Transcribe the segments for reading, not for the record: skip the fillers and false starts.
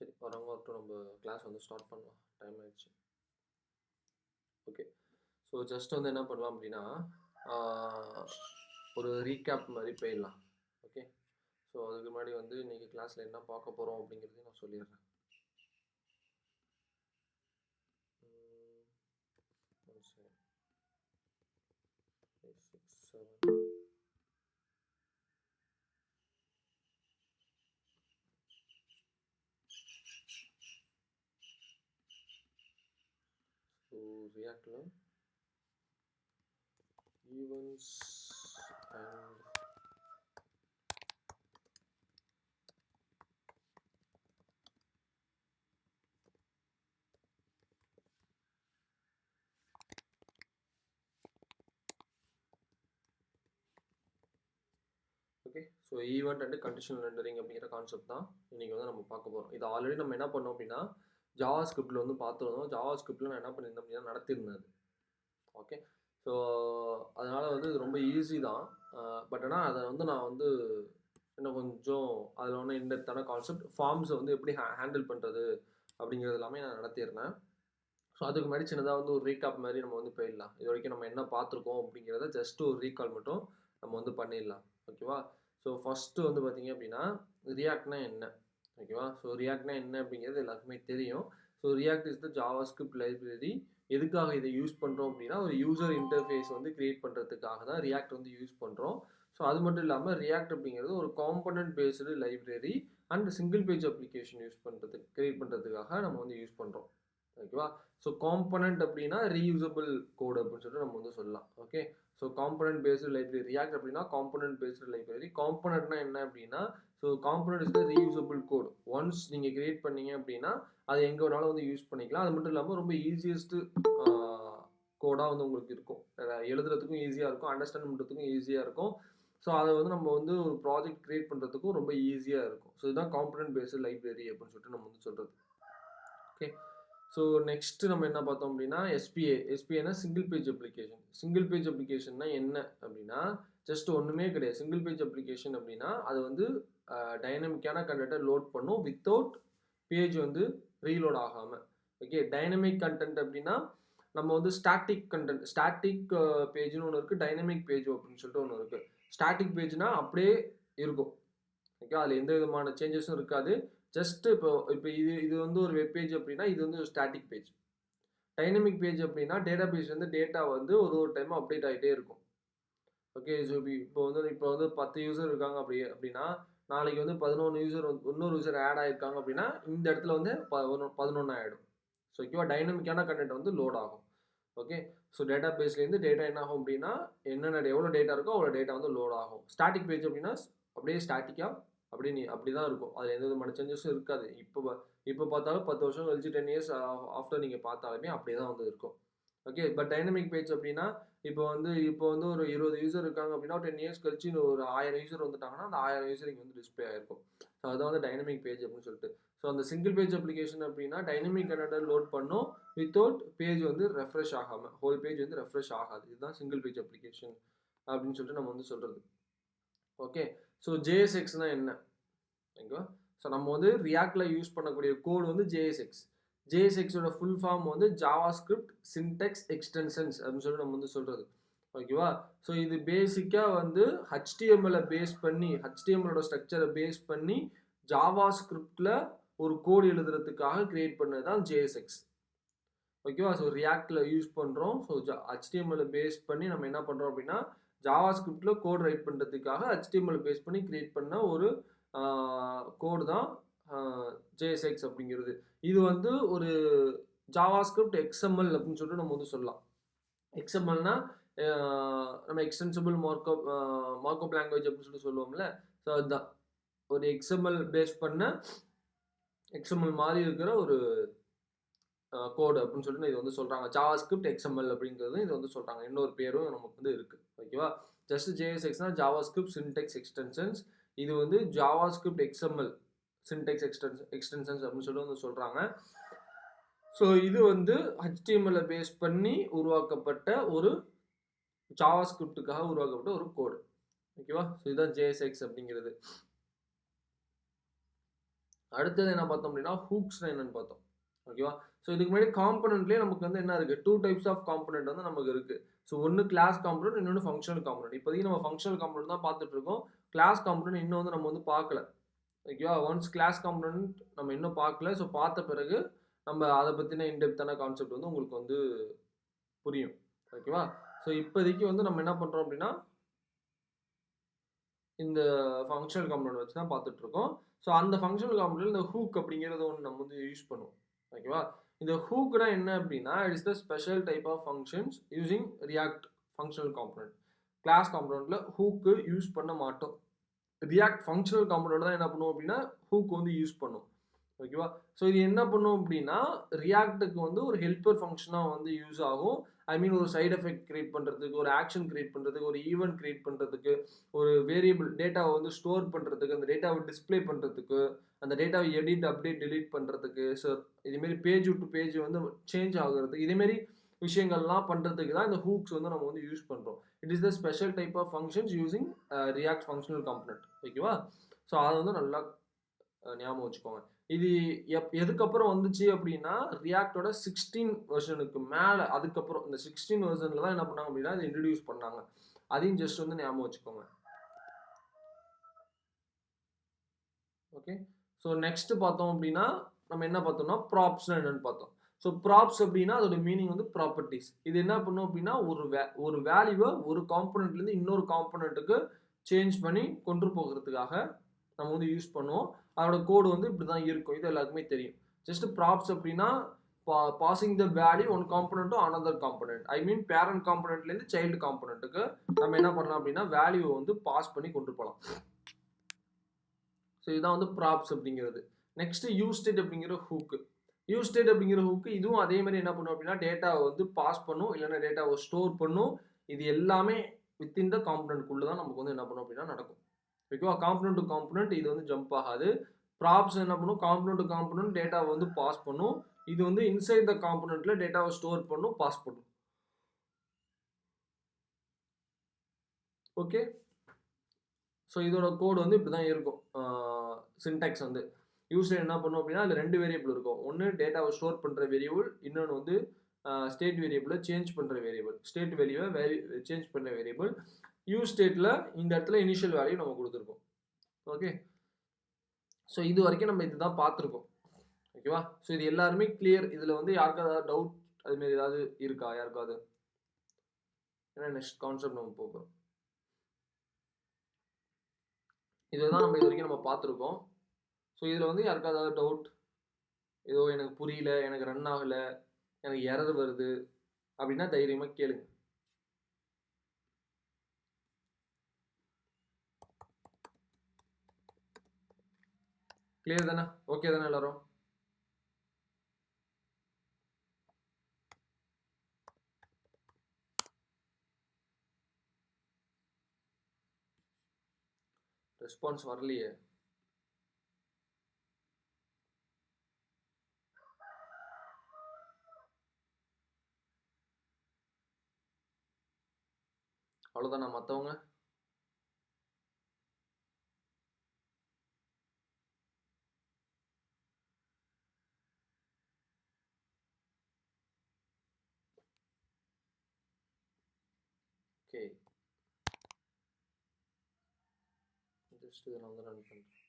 சரி, வரவங்க வரட்டும். நம்ம கிளாஸ் வந்து ஸ்டார்ட் பண்ணலாம். டைம் ஆயிடுச்சு. ஓகே. ஸோ ஜஸ்ட் வந்து என்ன பண்ணலாம் அப்படின்னா, ஒரு ரீகேப் மாதிரி போயிடலாம். ஓகே. ஸோ அதுக்கு முன்னாடி வந்து இன்னைக்கு கிளாஸில் என்ன பார்க்க போகிறோம் அப்படிங்கிறதையும் நான் சொல்லிடுறேன். 1 second. 5, 6, 7. ஸோ ரியாக்டில் events and okay. So event and conditional rendering அப்படிங்கிற கான்செப்ட் தான் இன்றைக்கி வந்து நம்ம பார்க்க போகிறோம். இது ஆல்ரெடி நம்ம என்ன பண்ணோம் அப்படின்னா ஜாவா ஸ்கிரிப்டில் வந்து பார்த்துருந்தோம். ஜாவா ஸ்கிரிப்டில் நான் என்ன பண்ணியிருந்தேன் அப்படின்னா நடத்தியிருந்தேன். ஓகே. ஸோ அதனால் வந்து இது ரொம்ப ஈஸி தான். பட் ஆனால் அதை வந்து நான் வந்து இன்னும் கொஞ்சம் அதில் ஒன்று இன்டெப்த்தான கான்செப்ட் ஃபார்ம்ஸை வந்து எப்படி ஹேண்டில் பண்ணுறது அப்படிங்கிறது எல்லாமே நான் நடத்தியிருந்தேன். ஸோ அதுக்கு முன்னாடி சின்னதாக வந்து ஒரு ரீகாப் மாதிரி நம்ம வந்து போயிடலாம். இது வரைக்கும் நம்ம என்ன பார்த்துருக்கோம் அப்படிங்கிறத ஜஸ்ட் ஒரு ரீகால் மட்டும் நம்ம வந்து பண்ணிடலாம். ஓகேவா? ஸோ ஃபஸ்ட்டு வந்து பார்த்தீங்க அப்படின்னா ரியாக்ட்னா என்ன? ஓகேவா? ஸோ ரியாக்ட்னா என்ன அப்படிங்கிறது எல்லாருக்குமே தெரியும். So react is the JavaScript library. எதுக்காக இதை யூஸ் பண்ணுறோம் அப்படின்னா ஒரு யூசர் இன்டர்ஃபேஸ் வந்து கிரியேட் பண்ணுறதுக்காக தான் ரியாக்ட் வந்து யூஸ் பண்ணுறோம். ஸோ அது மட்டும் இல்லாமல் ரியாக்ட் அப்படிங்கிறது ஒரு component based library and single page application use பண்ணுறதுக்கு கிரியேட் பண்ணுறதுக்காக நம்ம வந்து யூஸ் பண்ணுறோம். ஓகேவா? ஸோ காம்பனன்ட் அப்படின்னா ரீயூசபிள் கோட் அப்படின்னு சொல்லிட்டு நம்ம வந்து சொல்லலாம். Okay. So component based library. React அப்படின்னா காம்பனன்ட் பேஸ்டு லைப்ரரி. காம்பனன்ட்னா என்ன அப்படின்னா so component is the reusable code. Once நீங்கள் கிரியேட் பண்ணீங்க அப்படின்னா அது எங்கே வேணாலும் வந்து யூஸ் பண்ணிக்கலாம். அது மட்டும் இல்லாமல் ரொம்ப ஈஸியஸ்ட்டு கோடாக வந்து உங்களுக்கு இருக்கும். எழுதுறதுக்கும் ஈஸியாக இருக்கும், அண்டர்ஸ்டாண்ட் பண்ணுறதுக்கும் ஈஸியாக இருக்கும். ஸோ அதை வந்து நம்ம வந்து ஒரு ப்ராஜெக்ட் கிரியேட் பண்ணுறதுக்கும் ரொம்ப ஈஸியாக இருக்கும். ஸோ இதுதான் காம்பனன்ட் பேஸ்டு லைப்ரரி அப்படின்னு சொல்லிட்டு நம்ம வந்து சொல்கிறது. ஓகே. ஸோ நெக்ஸ்ட்டு நம்ம என்ன பார்த்தோம் அப்படின்னா எஸ்பிஏனா single page application. Single page அப்ளிகேஷன்னா என்ன அப்படின்னா ஜஸ்ட் ஒன்றுமே கிடையாது. சிங்கிள் பேஜ் அப்ளிகேஷன் அப்படின்னா அது வந்து டைனமிக்கான கண்டென்ட்டை லோட் பண்ணும் வித்தவுட் பேஜ் வந்து ரீலோட் ஆகாமல். ஓகே. டைனமிக் கண்டென்ட் அப்படின்னா நம்ம வந்து ஸ்டாட்டிக் கண்டென்ட், ஸ்டாட்டிக் பேஜ்னு ஒன்று இருக்குது, டைனமிக் பேஜ் அப்படின்னு சொல்லிட்டு ஒன்று இருக்குது. ஸ்டாட்டிக் பேஜ்னா அப்படியே இருக்கும். ஓகே. அதில் எந்த விதமான சேஞ்சஸும் இருக்காது. ஜஸ்ட் இப்போ இது வந்து ஒரு வெப் பேஜ் அப்படின்னா இது வந்து ஒரு ஸ்டாட்டிக் பேஜ். டைனமிக் பேஜ் அப்படின்னா டேட்டா பேஸ் வந்து டேட்டா வந்து ஒரு டைம் அப்டேட் ஆகிட்டே இருக்கும். ஓகே. ஸோ இப்போ வந்து 10 யூசர் இருக்காங்க அப்படின்னா நாளைக்கு வந்து 11 யூசர் வந்து இன்னொரு யூசர் ஆட் ஆகிருக்காங்க அப்படின்னா இந்த இடத்துல வந்து 11 ஆகிடும். ஸோ ஓகேவா? டைனமிக்கான கண்டென்ட் வந்து லோட் ஆகும். ஓகே. ஸோ டேட்டா பேஸ்லேருந்து டேட்டா என்ன ஆகும் அப்படின்னா எவ்வளோ டேட்டா இருக்கோ அவ்வளோ டேட்டா வந்து லோட் ஆகும். ஸ்டாட்டிக் பேஜ் அப்படின்னா அப்படியே ஸ்டாட்டிக்காக அப்படி தான் இருக்கும். அதில் எந்த விதமான சேஞ்சஸும் இருக்காது. இப்போ பார்த்தாலும் 10 வருஷம் கழிச்சு 10 இயர்ஸ் ஆஃப்டர் நீங்கள் பார்த்தாலுமே அப்படியே தான் வந்து இருக்கும். ஓகே. பட் டைனமிக் பேஜ் அப்படின்னா இப்போ வந்து ஒரு 20 யூசர் இருக்காங்க அப்படின்னா 10 இயர்ஸ் கழிச்சு ஒரு 1000 யூசர் வந்துட்டாங்கன்னா அந்த 1000 யூசர் இங்கே வந்து டிஸ்பிளே ஆயிருக்கும். ஸோ அதான் வந்து டைனமிக் பேஜ் அப்படின்னு சொல்லிட்டு. ஸோ அந்த சிங்கிள் பேஜ் அப்ளிகேஷன் அப்படின்னா டைனமிக் கண்டென்ட் லோட் பண்ணும் வித்தவுட் பேஜ் வந்து ரெஃப்ரெஷ் ஆகாமல். ஹோல் பேஜ் வந்து ரெஃப்ரெஷ் ஆகாது. இதுதான் சிங்கிள் பேஜ் அப்ளிகேஷன் அப்படின்னு சொல்லிட்டு நம்ம வந்து சொல்கிறது. ஓகே. ஸோ ஜேஎஸ்எக்ஸ்னா என்ன? ஓகேவா? ஸோ நம்ம வந்து ரியாக்டில் யூஸ் பண்ணக்கூடிய கோடு வந்து ஜேஎஸ்எக்ஸ். ஜேஎஸ்எக்ஸோட ஃபுல் ஃபார்ம் வந்து ஜாவாஸ்கிரிப்ட் சின்டெக்ஸ் எக்ஸ்டென்ஷன்ஸ் அப்படின்னு சொல்லிட்டு நம்ம வந்து சொல்கிறது. ஓகேவா? ஸோ இது பேசிக்காக வந்து ஹெச்டிஎம்எல்லை பேஸ் பண்ணி ஹெச்டிஎம்எலோட ஸ்ட்ரக்சரை பேஸ் பண்ணி ஜாவாஸ்கிரிப்டில் ஒரு கோடு எழுதுறதுக்காக கிரியேட் பண்ணது தான் ஜேஎஸ்எக்ஸ். ஓகேவா? ஸோ ரியாக்டில் யூஸ் பண்ணுறோம். ஸோ ஹெச்டிஎம்எல்லை பேஸ் பண்ணி நம்ம என்ன பண்ணுறோம் அப்படின்னா ஜாவாஸ்கிரிப்டில் கோட் ரைட் பண்ணுறதுக்காக ஹெச்டிஎம்எல் பேஸ் பண்ணி கிரியேட் பண்ண ஒரு கோடு தான் ஜேஎஸ்எக்ஸ் அப்படிங்கிறது. இது வந்து ஒரு ஜாவாஸ்கிரிப்ட் எக்ஸ்எம்எல் அப்படின்னு சொல்லிட்டு நம்ம வந்து சொல்லலாம். எக்ஸ்எம்எல்னா நம்ம எக்ஸ்டென்சிபிள் மார்க்அப் லாங்குவேஜ் அப்படின்னு சொல்லிட்டு சொல்லுவோம்ல. ஸோ அதுதான் ஒரு எக்ஸ்எம்எல் பேஸ் பண்ண எக்ஸ்எம்எல் மாதிரி இருக்கிற ஒரு கோடு அப்படின்னு சொல்லிட்டு இது வந்து சொல்கிறாங்க. ஜாவாஸ்கிரிப்ட் எக்ஸ்எம்எல் அப்படிங்கிறது இது வந்து சொல்கிறாங்க. இன்னொரு பேரும் நமக்கு வந்து இருக்குது. ஓகேவா? ஜஸ்ட் ஜேஎஸ்எக்ஸ்னா ஜாவாஸ்கிரிப்ட் சின்டெக்ஸ் எக்ஸ்டென்ஷன்ஸ். இது வந்து ஜாவாஸ்கிரிப்ட் எக்ஸ்எம்எல் சின்டெக்ஸ் எக்ஸ்டென்ஷன்ஸ் அப்படின்னு சொல்லி வந்து சொல்கிறாங்க. ஸோ இது வந்து HTML பேஸ் பண்ணி உருவாக்கப்பட்ட ஒரு ஜாவாஸ்கிரிப்டுக்காக உருவாக்கப்பட்ட ஒரு கோடு. ஓகேவா? ஸோ இதுதான் ஜேஎஸ்எக்ஸ் அப்படிங்கிறது. அடுத்தது என்ன பார்த்தோம் அப்படின்னா ஹூக்ஸ்னா என்னன்னு பார்த்தோம். ஓகேவா? ஸோ இதுக்கு முன்னாடி காம்பனன்ட்லேயே நமக்கு வந்து என்ன இருக்குது, 2 டைப்ஸ் ஆஃப் காம்பனன்ட் வந்து நமக்கு இருக்குது. ஸோ ஒன்று கிளாஸ் காம்பனன்ட், இன்னொன்று ஃபங்க்ஷனல் காம்பனன்ட். இப்போதைக்கு நம்ம ஃபங்க்ஷனல் காம்பனன்ட் தான் பார்த்துட்டு இருக்கோம். கிளாஸ் காம்பனன்ட் இன்னும் வந்து நம்ம வந்து பார்க்கல. ஓகேவா? ஒன்ஸ் கிளாஸ் காம்பனன்ட் நம்ம இன்னும் பார்க்கல. ஸோ பார்த்த பிறகு நம்ம அதை பற்றின இன்டெப்த்தான கான்செப்ட் வந்து உங்களுக்கு வந்து புரியும். ஓகேவா? ஸோ இப்போதைக்கு வந்து நம்ம என்ன பண்ணுறோம் அப்படின்னா இந்த ஃபங்க்ஷனல் காம்பனன்ட் வச்சு தான் பார்த்துட்டு இருக்கோம். ஸோ அந்த ஃபங்க்ஷனல் காம்பனன்ட்ல இந்த ஹூக் அப்படிங்கிறது ஒன்று நம்ம வந்து யூஸ் பண்ணுவோம். ஓகேவா? இந்த ஹூக்னா என்ன அப்படின்னா it is the special type of functions using React functional component. Class காம்பனன்ட்ல ஹூக்கு யூஸ் பண்ண மாட்டோம். ரியாக்ட் ஃபங்க்ஷனல் காம்பனன்ட் தான் என்ன பண்ணுவோம் அப்படின்னா ஹூக் வந்து யூஸ் பண்ணும். ஓகேவா? ஸோ இது என்ன பண்ணும் அப்படின்னா ரியாக்டுக்கு வந்து ஒரு ஹெல்ப்பர் ஃபங்க்ஷனாக வந்து யூஸ் ஆகும். ஐ மீன் ஒரு சைடு எஃபெக்ட் கிரியேட் பண்ணுறதுக்கு, ஒரு ஆக்ஷன் கிரியேட் பண்ணுறதுக்கு, ஒரு ஈவெண்ட் கிரியேட் பண்ணுறதுக்கு, ஒரு வேரியபிள் டேட்டாவை வந்து ஸ்டோர் பண்ணுறதுக்கு, அந்த டேட்டாவை டிஸ்பிளே பண்ணுறதுக்கு, அந்த டேட்டாவை எடிட் அப்டேட் டெலீட் பண்ணுறதுக்கு, ஸோ இதுமாரி பேஜ் டு பேஜ் வந்து சேஞ்ச் ஆகுறதுக்கு, இதேமாரி விஷயங்கள்லாம் பண்ணுறதுக்கு தான் இந்த ஹூக்ஸ் வந்து நம்ம வந்து யூஸ் பண்ணுறோம். It is the special type of functions using React functional component. ஓகேவா? ஸோ அதை வந்து நல்லா ஞாபகம் வச்சுக்கோங்க. இது எதுக்கப்புறம் வந்துச்சு அப்படின்னா ரியாக்டோட 16 வெர்ஷனுக்கு மேலே, அதுக்கப்புறம் இந்த 16 வெர்ஷனில் தான் என்ன பண்ணாங்க அப்படின்னா இதை இன்ட்ரடியூஸ் பண்ணாங்க. அதையும் ஜஸ்ட் வந்து ஞாபகம் வச்சுக்கோங்க. ஓகே, ஸோ நெக்ஸ்ட் பார்த்தோம் அப்படின்னா நம்ம என்ன பார்த்தோம்னா ப்ராப்ஸ்னா என்னன்னு பார்த்தோம். ஸோ ப்ராப்ஸ் அப்படின்னா அதோட மீனிங் வந்து ப்ராப்பர்ட்டிஸ். இது என்ன பண்ணும் அப்படின்னா ஒரு வேல்யூவை ஒரு காம்பனண்ட்லேருந்து இன்னொரு காம்பனண்ட்டுக்கு சேஞ்ச் பண்ணி கொண்டு போகிறதுக்காக நம்ம வந்து யூஸ் பண்ணுவோம். அதோட கோடு வந்து இப்படி தான் இருக்கும். இது எல்லாருக்குமே தெரியும். ஜஸ்ட் ப்ராப்ஸ் அப்படின்னா passing the value one component to another component. I mean parent காம்பனண்ட்லேருந்து சைல்டு காம்பனண்ட்டுக்கு நம்ம என்ன பண்ணலாம் அப்படின்னா வேல்யூவை வந்து பாஸ் பண்ணி கொண்டு போகலாம். ஸோ இதுதான் வந்து ப்ராப்ஸ் அப்படிங்கிறது. நெக்ஸ்ட் யூஸ்டேட் அப்படிங்கிற ஹூக்கு. யூஸ்டேட் அப்படிங்கிற ஹூக்கு இதுவும் அதே மாதிரி என்ன பண்ணும் அப்படின்னா டேட்டாவை வந்து பாஸ் பண்ணும், இல்லைன்னா டேட்டாவை ஸ்டோர் பண்ணும். இது எல்லாமே வித்தின் த காம்பனண்ட்குள்ளே தான் நமக்கு வந்து என்ன பண்ணும் அப்படின்னா நடக்கும். ஓகேவா? காம்பனண்ட் டு காம்பனண்ட் இது வந்து ஜம்ப் ஆகாது. ப்ராப்ஸ் என்ன பண்ணும், காம்பனண்ட் டு காம்பனண்ட் டேட்டாவை வந்து பாஸ் பண்ணும். இது வந்து இன்சைட் த காம்பனண்ட்ல டேட்டாவை ஸ்டோர் பண்ணும், பாஸ் பண்ணும். ஓகே, ஸோ இதோட கோடு வந்து இப்படி தான் இருக்கும். சின்டாக்ஸ் வந்து யூசர் என்ன பண்ணும் அப்படின்னா அதில் 2 வேரியபிள் இருக்கும். ஒன்று டேட்டாவை ஸ்டோர் பண்ணுற வேரியபிள், இன்னொன்று வந்து ஸ்டேட் வேரியபிளை சேஞ்ச் பண்ணுற வேரியபிள். ஸ்டேட் வேல்யூவை சேஞ்ச் பண்ணுற வேரியபிள். யூஸ் ஸ்டேட்டில் இந்த இடத்துல இனிஷியல் வேல்யூ நம்ம கொடுத்துருக்கோம். ஓகே, ஸோ இது வரைக்கும் நம்ம இதுதான் பார்த்துருக்கோம். ஓகேவா? ஸோ இது எல்லாருமே கிளியர். இதில் வந்து யாருக்காவது ஏதாவது டவுட் அதுமாரி ஏதாவது இருக்கா யாருக்காவது? ஏன்னா நெக்ஸ்ட் கான்செப்ட் நம்ம போகிறோம். இதுதான் நம்ம இது வரைக்கும் நம்ம பார்த்துருக்கோம். ஸோ இதில் வந்து யாருக்காவது ஏதாவது டவுட், ஏதோ எனக்கு புரியல, எனக்கு ரன் ஆகலை, எனக்கு எரர் வருது அப்படின்னா தைரியமாக கேளுங்க. கிளியர் தானே? ஓகே தானே எல்லாரும்? ரெஸ்பான்ஸ் வரலையே. அவ்வளோதானா? மற்றவங்க ஓகே, ஜஸ்ட் இதை நான் வந்து ரன் பண்ணுறேன்.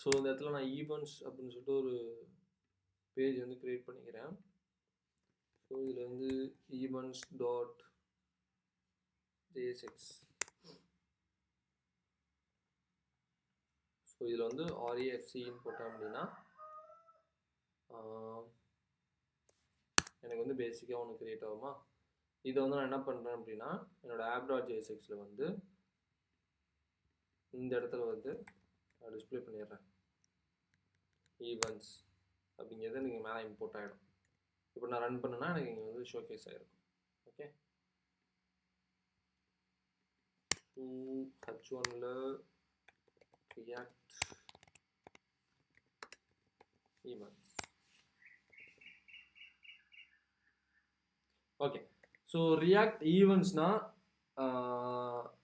ஸோ இந்த இடத்துல நான் ஈவெண்ட்ஸ் அப்படின்னு சொல்லிட்டு ஒரு பேஜ் வந்து கிரியேட் பண்ணிக்கிறேன். ஸோ இதில் வந்து ஈவெண்ட்ஸ் டாட் JSX. ஸோ இதில் வந்து REFCன்னு போட்டேன் அப்படின்னா எனக்கு வந்து பேசிக்காக ஒன்று கிரியேட் ஆகுமா? இதை வந்து நான் என்ன பண்ணுறேன் அப்படின்னா என்னோட app.jsxல வந்து இந்த இடத்துல வந்து நான் டிஸ்பிளே பண்ணிடுறேன். ஈவெண்ட்ஸ் அப்படிங்கிறது நீங்கள் மேலே இம்போர்ட் ஆகிடும். இப்போ நான் ரன் பண்ணேன்னா எனக்கு இங்கே வந்து ஷோகேஸ் ஆகிருக்கும். ஓகே, H1ல React events. Okay, so React ஈவெண்ட்ஸ்னா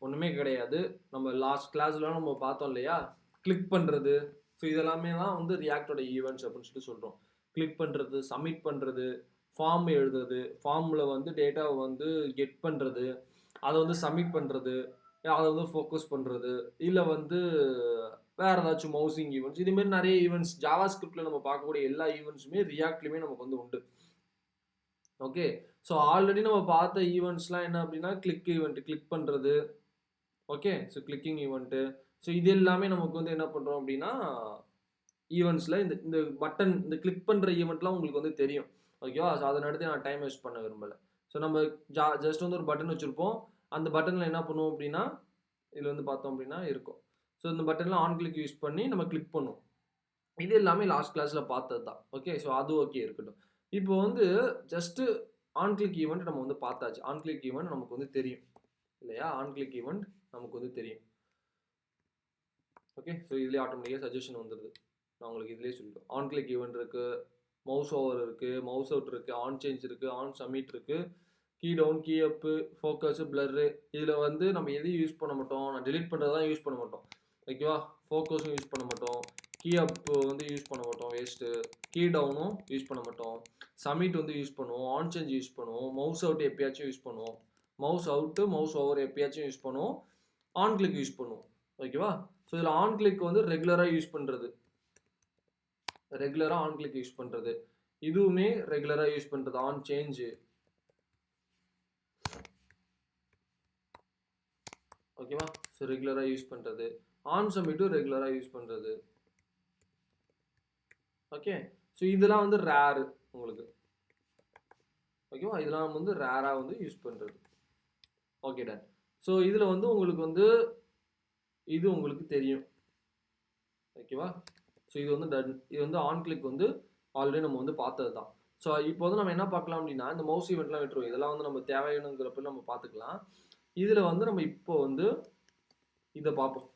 ஒன்றுமே கிடையாது. நம்ம லாஸ்ட் கிளாஸ்லாம் நம்ம பார்த்தோம் இல்லையா, கிளிக் பண்ணுறது. ஸோ இதெல்லாமே தான் வந்து ரியாக்டோட ஈவெண்ட்ஸ் அப்படின்னு சொல்லிட்டு சொல்கிறோம். கிளிக் பண்ணுறது, சப்மிட் பண்ணுறது, ஃபார்ம் எழுதுறது, ஃபார்மில் வந்து டேட்டாவை வந்து கெட் பண்ணுறது, அதை வந்து சப்மிட் பண்ணுறது, அதை வந்து ஃபோக்கஸ் பண்ணுறது, இல்லை வந்து வேறு ஏதாச்சும் மவுசிங் ஈவெண்ட்ஸ், இதுமாரி நிறைய ஈவெண்ட்ஸ் ஜாவா ஸ்கிரிப்டில் நம்ம பார்க்கக்கூடிய எல்லா ஈவெண்ட்ஸுமே ரியாக்ட்லேயுமே நமக்கு வந்து உண்டு. ஓகே, ஸோ ஆல்ரெடி நம்ம பார்த்த ஈவெண்ட்ஸ்லாம் என்ன அப்படின்னா கிளிக் ஈவெண்ட், கிளிக் பண்ணுறது. Okay, so clicking event. So இது எல்லாமே நமக்கு வந்து என்ன பண்ணுறோம் அப்படின்னா ஈவெண்ட்ஸில் இந்த இந்த பட்டன், இந்த கிளிக் பண்ணுற ஈவெண்ட்லாம் உங்களுக்கு வந்து தெரியும். ஓகேவா, ஸோ அதை நடத்தி நான் டைம் வேஸ்ட் பண்ண விரும்பலை. ஸோ நம்ம ஜஸ்ட் வந்து ஒரு பட்டன் வச்சுருப்போம். அந்த பட்டனில் என்ன பண்ணுவோம் அப்படின்னா இதில் வந்து பார்த்தோம் அப்படின்னா இருக்கும். ஸோ இந்த பட்டனில் ஆன் கிளிக் யூஸ் பண்ணி நம்ம கிளிக் பண்ணுவோம். இது எல்லாமே லாஸ்ட் கிளாஸில் பார்த்தது தான். ஓகே, ஸோ அது ஓகே இருக்கட்டும். இப்போ வந்து ஜஸ்ட்டு ஆன் கிளிக் ஈவெண்ட் நம்ம வந்து பார்த்தாச்சு. ஆன் கிளிக் ஈவெண்ட் நமக்கு வந்து தெரியும் இல்லையா, ஆன் கிளிக் ஈவெண்ட் நமக்கு வந்து தெரியும். ஓகே, ஸோ இதுலேயே ஆட்டோமேட்டிக்காக சஜஷன் வந்துடுது. நான் உங்களுக்கு இதுலேயே சொல்லிட்டோம். ஆன் கிளிக் ஈவெண்ட் இருக்குது, மவுஸ் ஓவர் இருக்குது, மவுஸ் அவுட் இருக்குது, ஆன் சேஞ்ச் இருக்குது, ஆன் சப்மிட் இருக்குது, கீ டவுன், கீ அப்பு, ஃபோக்கஸு, பிளர்ரு. இதில் வந்து நம்ம எதையும் யூஸ் பண்ண மாட்டோம். நான் டெலிட் பண்ணுறது தான் யூஸ் பண்ண மாட்டோம். ஓகேவா, ஃபோக்கஸும் யூஸ் பண்ண மாட்டோம், கீ அப்பு வந்து யூஸ் பண்ண மாட்டோம், வேஸ்ட்டு. கீ டவுனும் யூஸ் பண்ண மாட்டோம், சப்மிட் வந்து யூஸ் பண்ணுவோம், ஆன் சேஞ்ச் யூஸ் பண்ணுவோம், மவுஸ் அவுட் எப்பயாச்சும் யூஸ் பண்ணுவோம், மவுஸ் அவுட்டு மவுஸ் ஓவர் எப்பயாச்சும் யூஸ் பண்ணுவோம், ஆன் கிளிக் யூஸ் பண்ணுவோம். ஓகேவா, ஸோ இதில் ஆன் கிளிக் வந்து ரெகுலராக யூஸ் பண்ணுறது, ரெகுலராக ஆன் கிளிக் யூஸ் பண்ணுறது. இதுவுமே ரெகுலராக யூஸ் பண்ணுறது. ஆன் சேஞ்சு, ஓகேவா, ஸோ ரெகுலராக யூஸ் பண்ணுறது. ஆன் சப்மிட்டும் ரெகுலராக யூஸ் பண்ணுறது. ஓகே, ஸோ இதெல்லாம் வந்து ரேரு உங்களுக்கு. ஓகேவா, இதெல்லாம் வந்து ரேராக வந்து யூஸ் பண்ணுறது. Okay done. ஸோ இதில் வந்து உங்களுக்கு வந்து இது உங்களுக்கு தெரியும். ஓகேவா, ஸோ இது வந்து டன். இது வந்து ஆன் கிளிக் வந்து ஆல்ரெடி நம்ம வந்து பார்த்தது தான். ஸோ இப்போ வந்து நம்ம என்ன பார்க்கலாம் அப்படின்னா இந்த மவுஸ் ஈவெண்ட்லாம் விட்டுருவோம். இதெல்லாம் வந்து நம்ம தேவையானுங்கிறப்ப நம்ம பார்த்துக்கலாம். இதில் வந்து நம்ம இப்போ வந்து இதை பார்ப்போம்.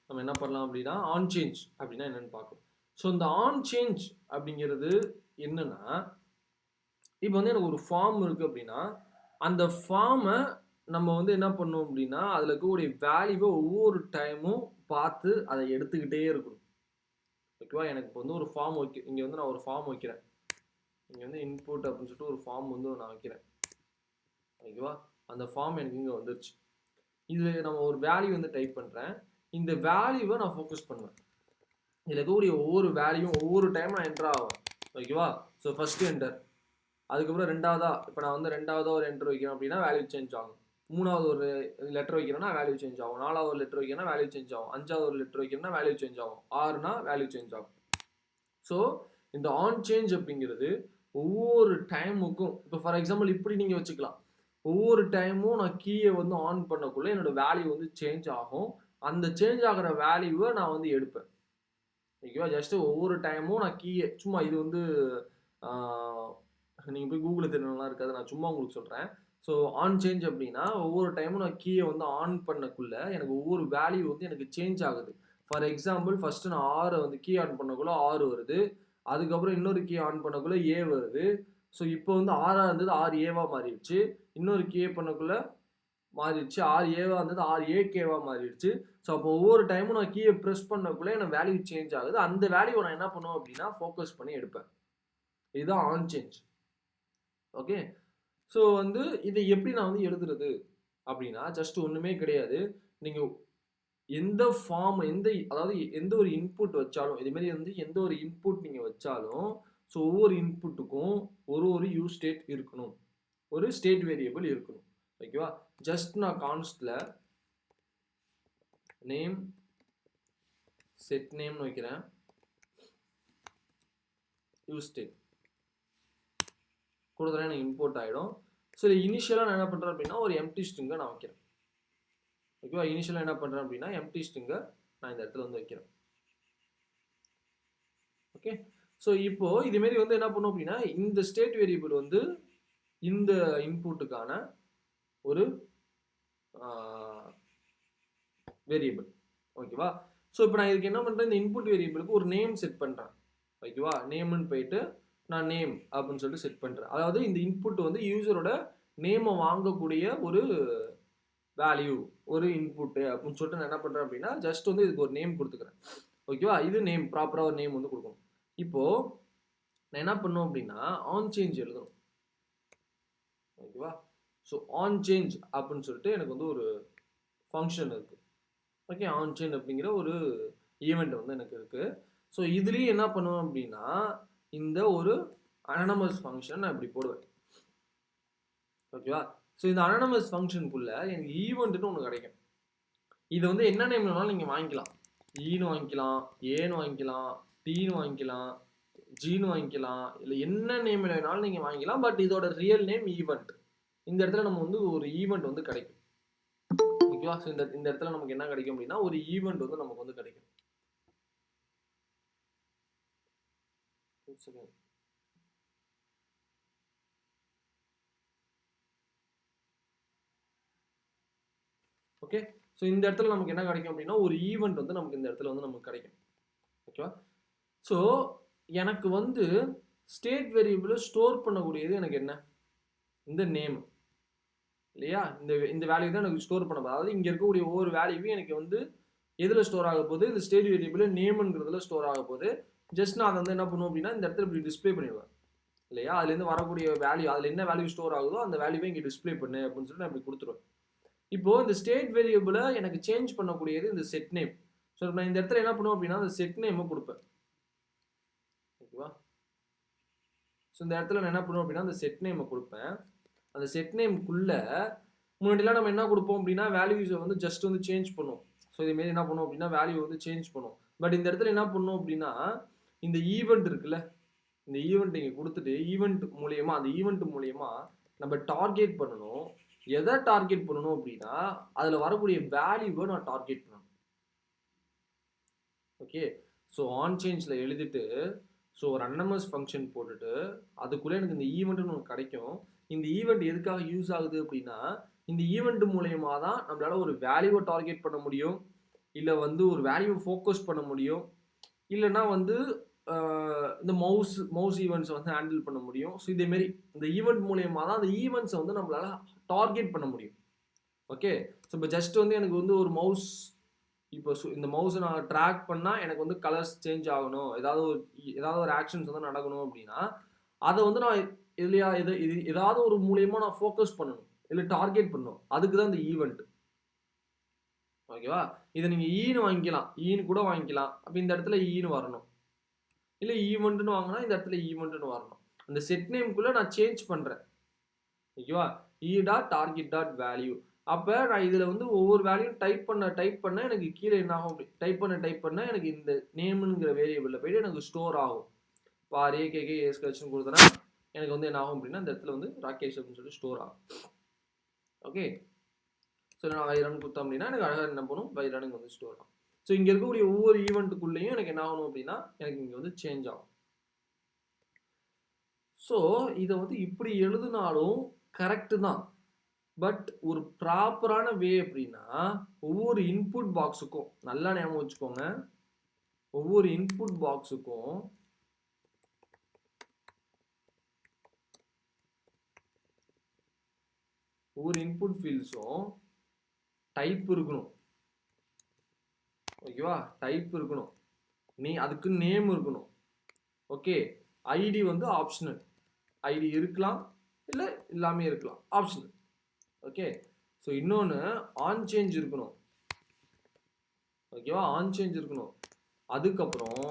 நம்ம என்ன பண்ணலாம் அப்படின்னா ஆன் சேஞ்ச் அப்படின்னா என்னன்னு பார்க்கணும். ஸோ இந்த ஆன் சேஞ்ச் அப்படிங்கிறது என்னன்னா, இப்போ வந்து எனக்கு ஒரு ஃபார்ம் இருக்குது அப்படின்னா அந்த ஃபார்மை நம்ம வந்து என்ன பண்ணோம் அப்படின்னா அதில் இருக்கக்கூடிய வேல்யூவை ஒவ்வொரு டைமும் பார்த்து அதை எடுத்துக்கிட்டே இருக்கணும். ஓகேவா, எனக்கு இப்போ வந்து ஒரு ஃபார்ம் வைக்க, இங்கே வந்து நான் ஒரு ஃபார்ம் வைக்கிறேன். இங்கே வந்து இன்புட் அப்படின்னு சொல்லிட்டு ஒரு ஃபார்ம் வந்து நான் வைக்கிறேன். ஓகேவா, அந்த ஃபார்ம் எனக்கு இங்கே வந்துருச்சு. இதில் நம்ம ஒரு வேல்யூ வந்து டைப் பண்ணுறேன். இந்த வேல்யூவை நான் ஃபோக்கஸ் பண்ணுவேன். இதில் இருக்கக்கூடிய ஒவ்வொரு வேல்யூவும் ஒவ்வொரு டைம் நான் என்டர் ஆகும். ஓகேவா, ஸோ ஃபஸ்ட்டு என்டர், அதுக்கப்புறம் ரெண்டாவதா, இப்போ நான் வந்து ரெண்டாவதாக ஒரு என்டர் வைக்கிறேன் அப்படின்னா வேல்யூ சேஞ்ச் ஆகும். மூணாவது ஒரு லெட்டர் வைக்கிறேன்னா வேல்யூ சேஞ்ச் ஆகும். நாலாவது ஒரு லெட்டர் வைக்கிறேன்னா வேல்யூ சேஞ்ச் ஆகும். அஞ்சாவது ஒரு லெட்டர் வைக்கிறேன்னா வேல்யூ சேஞ்ச் ஆகும். 6னா வேல்யூ சேஞ்ச் ஆகும். ஸோ இந்த ஆன் சேஞ்ச் அப்படிங்கிறது ஒவ்வொரு டைமுக்கும், இப்போ ஃபார் எக்ஸாம்பிள் இப்படி நீங்கள் வச்சுக்கலாம். ஒவ்வொரு டைமும் நான் கீயை வந்து ஆன் பண்ணக்குள்ளே என்னோட வேல்யூ வந்து சேஞ்ச் ஆகும். அந்த சேஞ்ச் ஆகிற வேல்யூவை நான் வந்து எடுப்பேன். ஓகேவா, ஜஸ்ட்டு ஒவ்வொரு டைமும் நான் கீயை சும்மா, இது வந்து நீங்கள் போய் கூகுளில் தெரியலாம் இருக்காது, நான் சும்மா உங்களுக்கு சொல்கிறேன். ஸோ ஆன் சேஞ்ச் அப்படின்னா ஒவ்வொரு டைமும் நான் கீயை வந்து ஆன் பண்ணக்குள்ளே எனக்கு ஒவ்வொரு வேல்யூ வந்து எனக்கு சேஞ்ச் ஆகுது. ஃபார் எக்ஸாம்பிள் ஃபஸ்ட்டு நான் 6 வந்து கீ ஆன் பண்ணக்குள்ளே 6 வருது. அதுக்கப்புறம் இன்னொரு கீ ஆன் பண்ணக்குள்ளே ஏ வருது. ஸோ இப்போ வந்து 6ஆக இருந்தது 6ஏவாக மாறிடுச்சு. இன்னொரு கீ பண்ணக்குள்ளே மாறிடுச்சு. 6ஏவாக இருந்தது 6ஏகேவாக மாறிடுச்சு. ஸோ அப்போ ஒவ்வொரு டைமும் நான் கீயை ப்ரெஸ் பண்ணக்குள்ளே எனக்கு வேல்யூ சேஞ்ச் ஆகுது. அந்த வேல்யூவை நான் என்ன பண்ணுவேன் அப்படின்னா ஃபோக்கஸ் பண்ணி எடுப்பேன். இதுதான் ஆன் சேஞ்ச். ஓகே, ஸோ வந்து இதை எப்படி நான் வந்து எழுதுறது அப்படின்னா ஜஸ்ட் ஒன்றுமே கிடையாது. நீங்கள் எந்த ஃபார்ம், அதாவது எந்த ஒரு இன்புட் வச்சாலும், இதுமாரி வந்து எந்த ஒரு இன்புட் நீங்கள் வச்சாலும், ஸோ ஒவ்வொரு இன்புட்டுக்கும் ஒரு யூஸ் ஸ்டேட் இருக்கணும், ஒரு ஸ்டேட் வேரியபிள் இருக்கணும். ஓகேவா, ஜஸ்ட் நான் கான்ஸ்டில் நேம் செட் நேம்னு வைக்கிறேன், யூஸ் ஸ்டேட் கொடுத்தா எனக்கு இம்போர்ட் ஆகிடும். ஸோ இனிஷியலாக நான் என்ன பண்ணுறேன் அப்படின்னா ஒரு எம்டி ஸ்ட்ரிங்கை நான் வைக்கிறேன். ஓகேவா. இனிஷியலாக என்ன பண்ணுறேன் அப்படின்னா எம்டி ஸ்ட்ரிங்கை நான் இந்த இடத்துல வந்து வைக்கிறேன். ஓகே. ஸோ இப்போ இதுமாரி வந்து என்ன பண்ணும் அப்படின்னா இந்த ஸ்டேட் வேரியபிள் வந்து இந்த இன்புட்டுக்கான ஒரு வேரியபிள். ஓகேவா. ஸோ இப்போ நான் இதுக்கு என்ன பண்ணுறேன், இந்த இன்புட் வேரியபிளுக்கு ஒரு நேம் செட் பண்ணுறேன். ஓகேவா. நேம்னு போயிட்டு நான் நேம் அப்படின்னு சொல்லிட்டு செட் பண்ணுறேன். அதாவது இந்த இன்புட் வந்து யூசரோட நேமை வாங்கக்கூடிய ஒரு வேல்யூ, ஒரு இன்புட்டு அப்படின்னு சொல்லிட்டு நான் என்ன பண்ணுறேன் அப்படின்னா ஜஸ்ட் வந்து இதுக்கு ஒரு நேம் கொடுத்துக்கிறேன். ஓகேவா. இது நேம், ப்ராப்பராக ஒரு நேம் வந்து கொடுக்கணும். இப்போது நான் என்ன பண்ணும் அப்படின்னா ஆன் சேஞ்ச் எழுதணும். ஓகேவா. ஸோ ஆன் சேஞ்ச் அப்படின்னு சொல்லிட்டு எனக்கு வந்து ஒரு ஃபங்க்ஷன் இருக்குது. ஓகே. ஆன் சேஞ்ச் அப்படிங்கிற ஒரு ஈவெண்ட் வந்து எனக்கு இருக்குது. ஸோ இதுலேயும் என்ன பண்ணுவேன் அப்படின்னா இந்த ஒரு அனானமஸ் ஃபங்க்ஷன் நான் இப்படி போடுவேன். ஓகேவா. ஸோ இந்த அனானமஸ் ஃபங்க்ஷனுக்குள்ளே எனக்கு ஈவெண்ட்னு ஒன்று கிடைக்கும். இதை வந்து என்ன நேம் வேணாலும் நீங்கள் வாங்கிக்கலாம். ஈன்னு வாங்கிக்கலாம், ஏன்னு வாங்கிக்கலாம், டீன்னு வாங்கிக்கலாம், ஜீன்னு வாங்கிக்கலாம், இல்லை என்ன நேம் வேணாலும் நீங்கள் வாங்கிக்கலாம். பட் இதோட ரியல் நேம் ஈவெண்ட். இந்த இடத்துல நம்ம வந்து ஒரு ஈவெண்ட் வந்து கிடைக்கும். ஓகேவா. ஸோ இந்த இடத்துல நமக்கு என்ன கிடைக்கும் அப்படின்னா ஒரு ஈவெண்ட் வந்து நமக்கு வந்து கிடைக்கும். ஓகே. ஸோ இந்த இடத்துல நமக்கு என்ன கிடைக்கும் அப்படின்னா ஒரு ஈவெண்ட் வந்து நமக்கு இந்த இடத்துல வந்து நமக்கு கிடைக்கும். ஓகேவா. ஸோ எனக்கு வந்து ஸ்டேட் வேரியபிளை ஸ்டோர் பண்ணக்கூடியது எனக்கு என்ன, இந்த நேம் இல்லையா. இந்த வேல்யூ தான் எனக்கு ஸ்டோர் பண்ண போகுது. அதாவது இங்கே இருக்கக்கூடிய ஒவ்வொரு வேல்யூவும் எனக்கு வந்து எதில் ஸ்டோர் ஆக போகுது, இந்த ஸ்டேட் வேரியபிள் நேம்ங்கிறதுல ஸ்டோர் ஆக போகுது. ஜஸ்ட் நான் அதை வந்து என்ன பண்ணுவோம் அப்படின்னா இந்த இடத்துல இப்படி டிஸ்பிளே பண்ணிடுவேன் இல்லையா. அதுலேருந்து வரக்கூடிய வேல்யூ, அதில் என்ன வேல்யூ ஸ்டோர் ஆகுதோ அந்த வேல்யூவை இங்கே டிஸ்பிளே பண்ணு அப்படின்னு சொல்லிட்டு நான் இப்படி கொடுத்துருவேன். இப்போது இந்த ஸ்டேட் வேரியபிளை எனக்கு சேஞ்ச் பண்ணக்கூடியது இந்த செட் நேம். ஸோ நான் இந்த இடத்துல என்ன பண்ணுவேன் அப்படின்னா அந்த செட் நேமை கொடுப்பேன். ஓகேவா. ஸோ இந்த இடத்துல நான் என்ன பண்ணுவேன் அப்படின்னா அந்த செட் நேமை கொடுப்பேன். அந்த செட் நேம்குள்ளே முன்னாடிலாம் நம்ம என்ன கொடுப்போம் அப்படின்னா வேல்யூஸை வந்து ஜஸ்ட் வந்து சேஞ்ச் பண்ணுவோம். ஸோ இதுமாரி என்ன பண்ணுவோம் அப்படின்னா வேல்யூ வந்து சேஞ்ச் பண்ணுவோம். பட் இந்த இடத்துல என்ன பண்ணுவோம் அப்படின்னா இந்த ஈவெண்ட் இருக்குல்ல, இந்த ஈவெண்ட் இங்கே கொடுத்துட்டு ஈவெண்ட் மூலியமாக அந்த ஈவெண்ட் மூலியமாக நம்ம டார்கெட் பண்ணணும். எதை டார்கெட் பண்ணணும் அப்படின்னா அதில் வரக்கூடிய வேல்யூவை நான் டார்கெட் பண்ணணும். ஓகே. ஸோ ஆன் சேஞ்சில் எழுதிட்டு ஸோ ஒரு அனானமஸ் ஃபங்க்ஷன் போட்டுட்டு அதுக்குள்ளே எனக்கு இந்த ஈவெண்ட்னு ஒன்று கிடைக்கும். இந்த ஈவெண்ட் எதுக்காக யூஸ் ஆகுது அப்படின்னா இந்த ஈவெண்ட் மூலயமா தான் நம்மளால் ஒரு வேல்யூவை டார்கெட் பண்ண முடியும், இல்லை வந்து ஒரு வேல்யூவை ஃபோக்கஸ் பண்ண முடியும், இல்லைன்னா வந்து இந்த மவுஸ் ஈவெண்ட்ஸை வந்து ஹேண்டில் பண்ண முடியும். ஸோ இதேமாரி இந்த ஈவெண்ட் மூலயமா தான் அந்த ஈவெண்ட்ஸை வந்து நம்மளால் டார்கெட் பண்ண முடியும். ஓகே. ஸோ இப்போ ஜஸ்ட் வந்து எனக்கு வந்து ஒரு மவுஸ், இப்போ இந்த மவுஸை நான் ட்ராக் பண்ணால் எனக்கு வந்து கலர்ஸ் சேஞ்ச் ஆகணும், ஏதாவது ஒரு ஆக்ஷன்ஸ் வந்து நடக்கணும் அப்படின்னா அதை வந்து நான் இதுலையா ஏதாவது ஒரு மூலியமாக நான் ஃபோக்கஸ் பண்ணணும், இல்லை டார்கெட் பண்ணணும். அதுக்கு தான் இந்த ஈவெண்ட். ஓகேவா. இதை நீங்கள் ஈன்னு வாங்கிக்கலாம், ஈன்னு கூட வாங்கிக்கலாம். அப்போ இந்த இடத்துல ஈன்னு வரணும், இல்லை ஈவெண்ட்னு வாங்கினா இந்த இடத்துல ஈவெண்ட்னு வரணும். அந்த செட் நேம்குள்ளே நான் சேஞ்ச் பண்ணுறேன். ஓகேவா. இ டாட் டார்கெட் டாட் வேல்யூ. அப்போ நான் இதில் வந்து ஒவ்வொரு வேல்யூ டைப் பண்ண எனக்கு கீழே என்ன ஆகும், டைப் பண்ண எனக்கு இந்த நேமுங்கிற வேரியபிளில் போய்ட்டு எனக்கு ஸ்டோர் ஆகும். இப்போ ஏகேகே ஏஸ்கேச்சுன்னு கொடுத்தனா எனக்கு வந்து என்ன ஆகும் அப்படின்னா இந்த இடத்துல வந்து ராகேஷ் அப்படின்னு சொல்லி ஸ்டோர் ஆகும். ஓகே. ஸோ நான் வைரன் கொடுத்தோம் அப்படின்னா எனக்கு அழகாக என்ன பண்ணும், வைரனுக்கு வந்து ஸ்டோர் ஆகும். ஸோ இங்கே இருக்கக்கூடிய ஒவ்வொரு ஈவெண்ட்டுக்குள்ளேயும் எனக்கு என்ன ஆகணும் அப்படின்னா எனக்கு இங்கே வந்து சேஞ்ச் ஆகும். ஸோ இதை வந்து இப்படி எழுதுனாலும் கரெக்டு தான். பட் ஒரு ப்ராப்பரான வே அப்படின்னா ஒவ்வொரு இன்புட் பாக்ஸுக்கும் நல்லா ஞாபகம் வச்சுக்கோங்க, ஒவ்வொரு இன்புட் பாக்ஸுக்கும் ஒவ்வொரு இன்புட் ஃபீல்ட்ஸும் டைப் இருக்கணும். ஓகேவா. டைப் இருக்கணும், அதுக்கு நேம் இருக்கணும். ஓகே. ஐடி வந்து ஆப்ஷனல், ஐடி இருக்கலாம் இல்லை இல்லாமல் இருக்கலாம், ஆப்ஷனல். ஓகே. ஸோ இன்னொன்று ஆன் சேஞ்ச் இருக்கணும். ஓகேவா. ஆன் சேஞ்ச் இருக்கணும். அதுக்கப்புறம்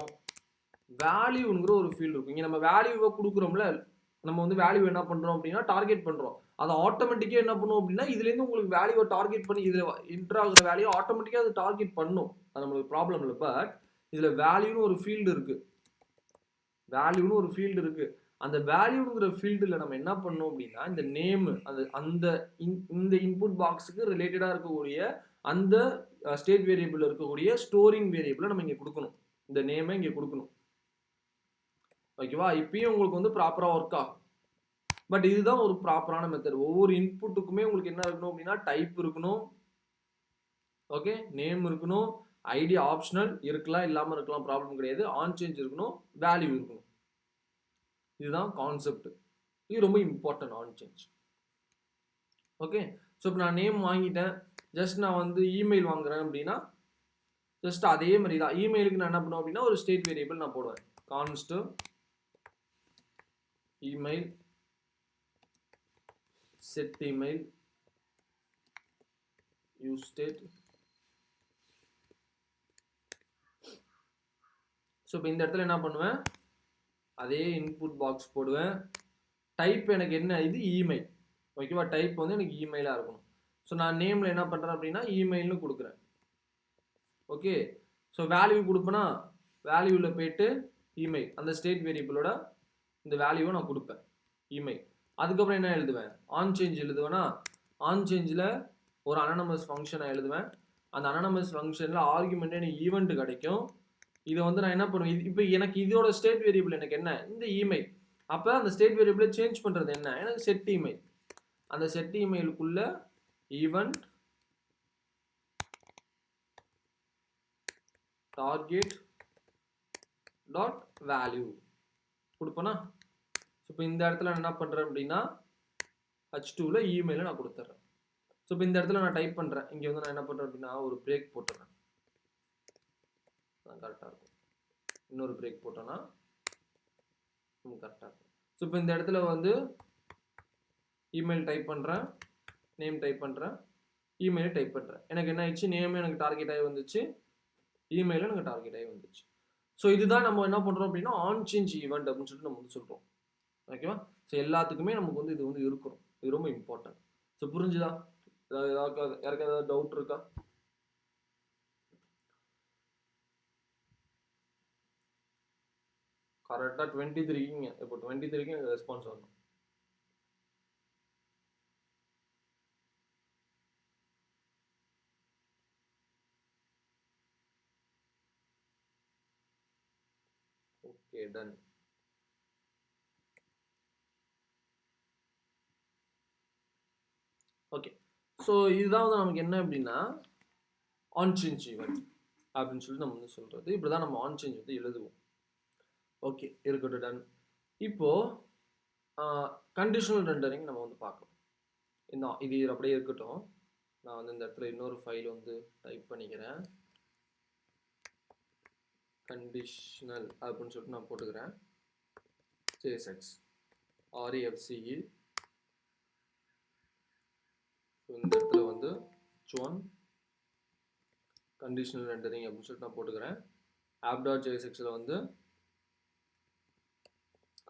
வேல்யூங்கிற ஒரு ஃபீல்டு இருக்கும். இங்கே நம்ம வேல்யூவை கொடுக்குறோம்ல, நம்ம வந்து வேல்யூ என்ன பண்ணுறோம் அப்படின்னா டார்கெட் பண்ணுறோம். அதை ஆட்டோமேட்டிக்காக என்ன பண்ணும் அப்படின்னா இதுலேருந்து உங்களுக்கு வேல்யூவை டார்கெட் பண்ணி இதில் என்டர் ஆகுற வேல்யூ ஆட்டோமேட்டிக்காக அது டார்கெட் பண்ணும். அது நம்மளுக்கு ப்ராப்ளம் இல்லை. பட் இதில் வேல்யூன்னு ஒரு ஃபீல்டு இருக்குது. அந்த வேல்யூங்கிற ஃபீல்டில் நம்ம என்ன பண்ணோம் அப்படின்னா இந்த நேம் இந்த இன்புட் பாக்ஸுக்கு ரிலேட்டடாக இருக்கக்கூடிய அந்த ஸ்டேட் வேரியபிள் இருக்கக்கூடிய ஸ்டோரிங் வேரியபிளை நம்ம இங்கே கொடுக்கணும். இந்த நேமை இங்கே கொடுக்கணும். ஓகேவா? இப்பயும் உங்களுக்கு வந்து ப்ராப்பராக ஒர்க் ஆகும். பட் இதுதான் ஒரு ப்ராப்பரான மெத்தட். ஒவ்வொரு இன்புட்டுக்குமே உங்களுக்கு என்ன இருக்கணும் அப்படின்னா டைப் இருக்கணும். ஓகே, நேம் இருக்கணும், ஐடி ஆப்ஷனல் இருக்கலாம், இல்லாமல் இருக்கலாம், ப்ராப்ளம் கிடையாது. ஆன் சேஞ்ச் இருக்கணும், வேல்யூ இருக்கணும். இதுதான் கான்செப்ட். இது ரொம்ப important, on change. Okay, so இப்போ நான் நேம் வாங்கிட்டேன், ஜஸ்ட் நான் வந்து இமெயில் வாங்குறேன் அப்படின்னா ஜஸ்ட் அதே மாதிரி தான். இமெயிலுக்கு நான் என்ன பண்ணுவேன் அப்படின்னா ஒரு ஸ்டேட் வேரியபிள் நான் போடுவேன். Const email set email use state. So இப்போ இந்த இடத்துல என்ன பண்ணுவேன், அதே இன்புட் பாக்ஸ் போடுவேன். டைப் எனக்கு என்ன, இது இமெயில். ஓகேவா? டைப் வந்து எனக்கு இமெயிலாக இருக்கணும். ஸோ நான் நேமில் என்ன பண்ணுறேன் அப்படின்னா இமெயில்னு கொடுக்குறேன். ஓகே, ஸோ வேல்யூ கொடுப்பேன்னா வேல்யூவில் போயிட்டு இமெயில், அந்த ஸ்டேட் வேரியபிளோட இந்த வேல்யூவை நான் கொடுப்பேன், இமெயில். அதுக்கப்புறம் என்ன எழுதுவேன், ஆன் சேஞ்ச் எழுதுவேன்னா ஆன் சேஞ்சில் ஒரு அனானமஸ் ஃபங்க்ஷனை எழுதுவேன். அந்த அனானமஸ் ஃபங்க்ஷனில் ஆர்குமெண்ட் எனக்கு ஈவெண்ட் கிடைக்கும். இதை வந்து நான் என்ன பண்ணுவேன், இப்போ எனக்கு இதோட ஸ்டேட் வேரியபிள் எனக்கு என்ன, இந்த இமெயில். அப்போ அந்த ஸ்டேட் வேரியபிளை சேஞ்ச் பண்ணுறது என்ன, எனக்கு செட் இமெயில். அந்த செட் இமெயிலுக்குள்ள ஈவெண்ட் டார்கெட் டாட் வேல்யூ கொடுப்பேனா. இப்போ இந்த இடத்துல நான் என்ன பண்ணுறேன் அப்படின்னா H2ல இமெயிலை நான் கொடுத்துட்றேன். ஸோ இப்போ இந்த இடத்துல நான் டைப் பண்ணுறேன். இங்கே வந்து நான் என்ன பண்ணுறேன் அப்படின்னா ஒரு பிரேக் போட்டுறேன், கரெக்டாக இருக்கும். இன்னொரு பிரேக் போட்டோன்னா கரெக்டாக இருக்கும். ஸோ இப்போ இந்த இடத்துல வந்து இமெயில் டைப் பண்ணுறேன், நேம் டைப் பண்ணுறேன், இமெயிலை டைப் பண்ணுறேன். எனக்கு என்ன ஆயிடுச்சு, நேம் எனக்கு டார்கெட் ஆகி வந்துச்சு, இமெயிலும் எனக்கு டார்கெட் ஆகி வந்துச்சு. ஸோ இதுதான் நம்ம என்ன பண்ணுறோம் அப்படின்னா ஆன் சேஞ்ச் ஈவெண்ட் அப்படின்னு சொல்லிட்டு நம்ம வந்து சொல்கிறோம். ஓகேவா? ஸோ எல்லாத்துக்குமே நமக்கு வந்து இது வந்து இருக்கணும். இது ரொம்ப இம்பார்ட்டன்ட். ஸோ புரிஞ்சுதா? யாருக்கு ஏதாவது டவுட் இருக்கா? கரெக்டாக 23ங்க. இப்போ 23க்கு எனக்கு ரெஸ்பான்ஸ் வரணும். Okay, ton. ஓகே, ஸோ இதுதான் வந்து நமக்கு என்ன அப்படின்னா ஆன் சேஞ்ச் ஈவெண்ட் அப்படின்னு சொல்லிட்டு நம்ம வந்து சொல்கிறது. இப்படி தான் நம்ம ஆன் சேஞ்ச் வந்து எழுதுவோம். ஓகே, இருக்கட்டும், டன். இப்போது கண்டிஷனல் ரெண்டரிங் நம்ம வந்து பார்க்கலாம். இது அப்படியே இருக்கட்டும். நான் வந்து இந்த இடத்துல இன்னொரு ஃபைல் வந்து டைப் பண்ணிக்கிறேன், கண்டிஷனல் அப்படின்னு சொல்லிட்டு நான் போட்டுக்கிறேன். JSX REFCE. இந்த இடத்துல வந்து H1 கண்டிஷனல் ரெண்டரிங் அப்படின்னு சொல்லிட்டு நான் போட்டுக்கிறேன். app.jsxல வந்து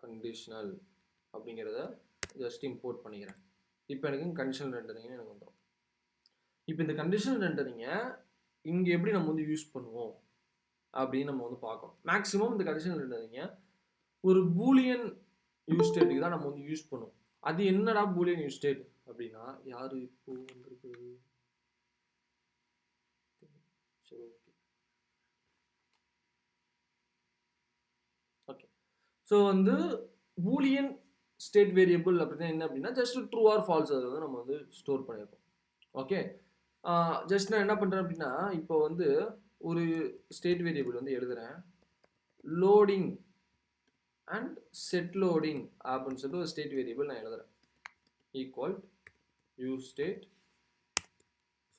கண்டிஷனல் அப்படிங்கிறத ஜஸ்ட் இம்போர்ட் பண்ணிக்கிறேன். இப்போ எனக்கு கண்டிஷனல் ரெண்டரிங் எனக்கு வந்துடும். இப்போ இந்த கண்டிஷனல் ரெண்டரிங்கை இங்கே எப்படி நம்ம வந்து யூஸ் பண்ணுவோம் அப்படின்னு நம்ம வந்து பார்க்கணும். மேக்ஸிமம் இந்த கண்டிஷனல் ரெண்டரிங்கை ஒரு பூலியன் யூஸ் ஸ்டேட்டுக்கு தான் நம்ம வந்து யூஸ் பண்ணுவோம். அது என்னடா பூலியன் யூஸ் ஸ்டேட் அப்படின்னா, யாரு இப்போ வந்திருக்கு? சரி, ஓகே. ஸோ வந்து பூலியன் ஸ்டேட் வேரியபிள் அப்படின்னா என்ன அப்படின்னா ஜஸ்ட் ட்ரூ ஆர் ஃபால்ஸ் அதை வந்து நம்ம வந்து ஸ்டோர் பண்ணியிருக்கோம். ஓகே, ஜஸ்ட் நான் என்ன பண்ணுறேன் அப்படின்னா இப்போ வந்து ஒரு ஸ்டேட் வேரியபிள் வந்து எழுதுறேன், லோடிங் அண்ட் செட் லோடிங் அப்படின்னு சொல்லிட்டு ஒரு ஸ்டேட் வேரியபிள் நான் எழுதுறேன், ஈக்குவல் யூஸ் ஸ்டேட்.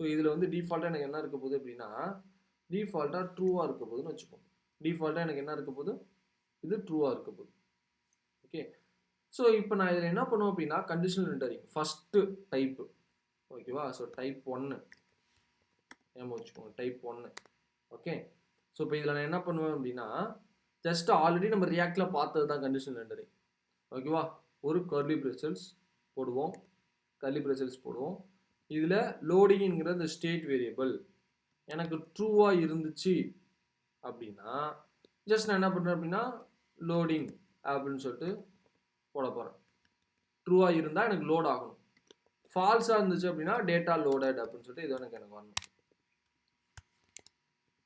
ஸோ இதில் வந்து டிஃபால்ட்டாக எனக்கு என்ன இருக்க போகுது அப்படின்னா டிஃபால்ட்டாக ட்ரூவாக இருக்க போகுதுன்னு வச்சுப்போம். டிஃபால்ட்டாக எனக்கு என்ன இருக்க போகுது, இது ட்ரூவாக இருக்க போகுது. ஓகே, ஸோ இப்போ நான் இதில் என்ன பண்ணுவோம் அப்படின்னா கண்டிஷனல் ரெண்டரிங் ஃபஸ்ட்டு டைப்பு. ஓகேவா? ஸோ டைப் 1 ஏமா வச்சுக்கோங்க, டைப் 1. ஓகே, ஸோ இப்போ இதில் நான் என்ன பண்ணுவேன் அப்படின்னா ஜஸ்ட் ஆல்ரெடி நம்ம ரியாக்டில் பார்த்தது தான் கண்டிஷனல் ரெண்டரிங். ஓகேவா? ஒரு கர்லி பிரேசல்ஸ் போடுவோம், இதில் லோடிங்கிற இந்த ஸ்டேட் வேரியபிள் எனக்கு ட்ரூவாக இருந்துச்சு அப்படின்னா ஜஸ்ட் நான் என்ன பண்ணுறேன் அப்படின்னா லோடிங் அப்படின்னு சொல்லிட்டு போட போகிறேன். ட்ரூவாக இருந்தால் எனக்கு லோட் ஆகணும், ஃபால்ஸாக இருந்துச்சு அப்படின்னா டேட்டா லோடட் அப்படின்னு சொல்லிட்டு இது எனக்கு வரணும்.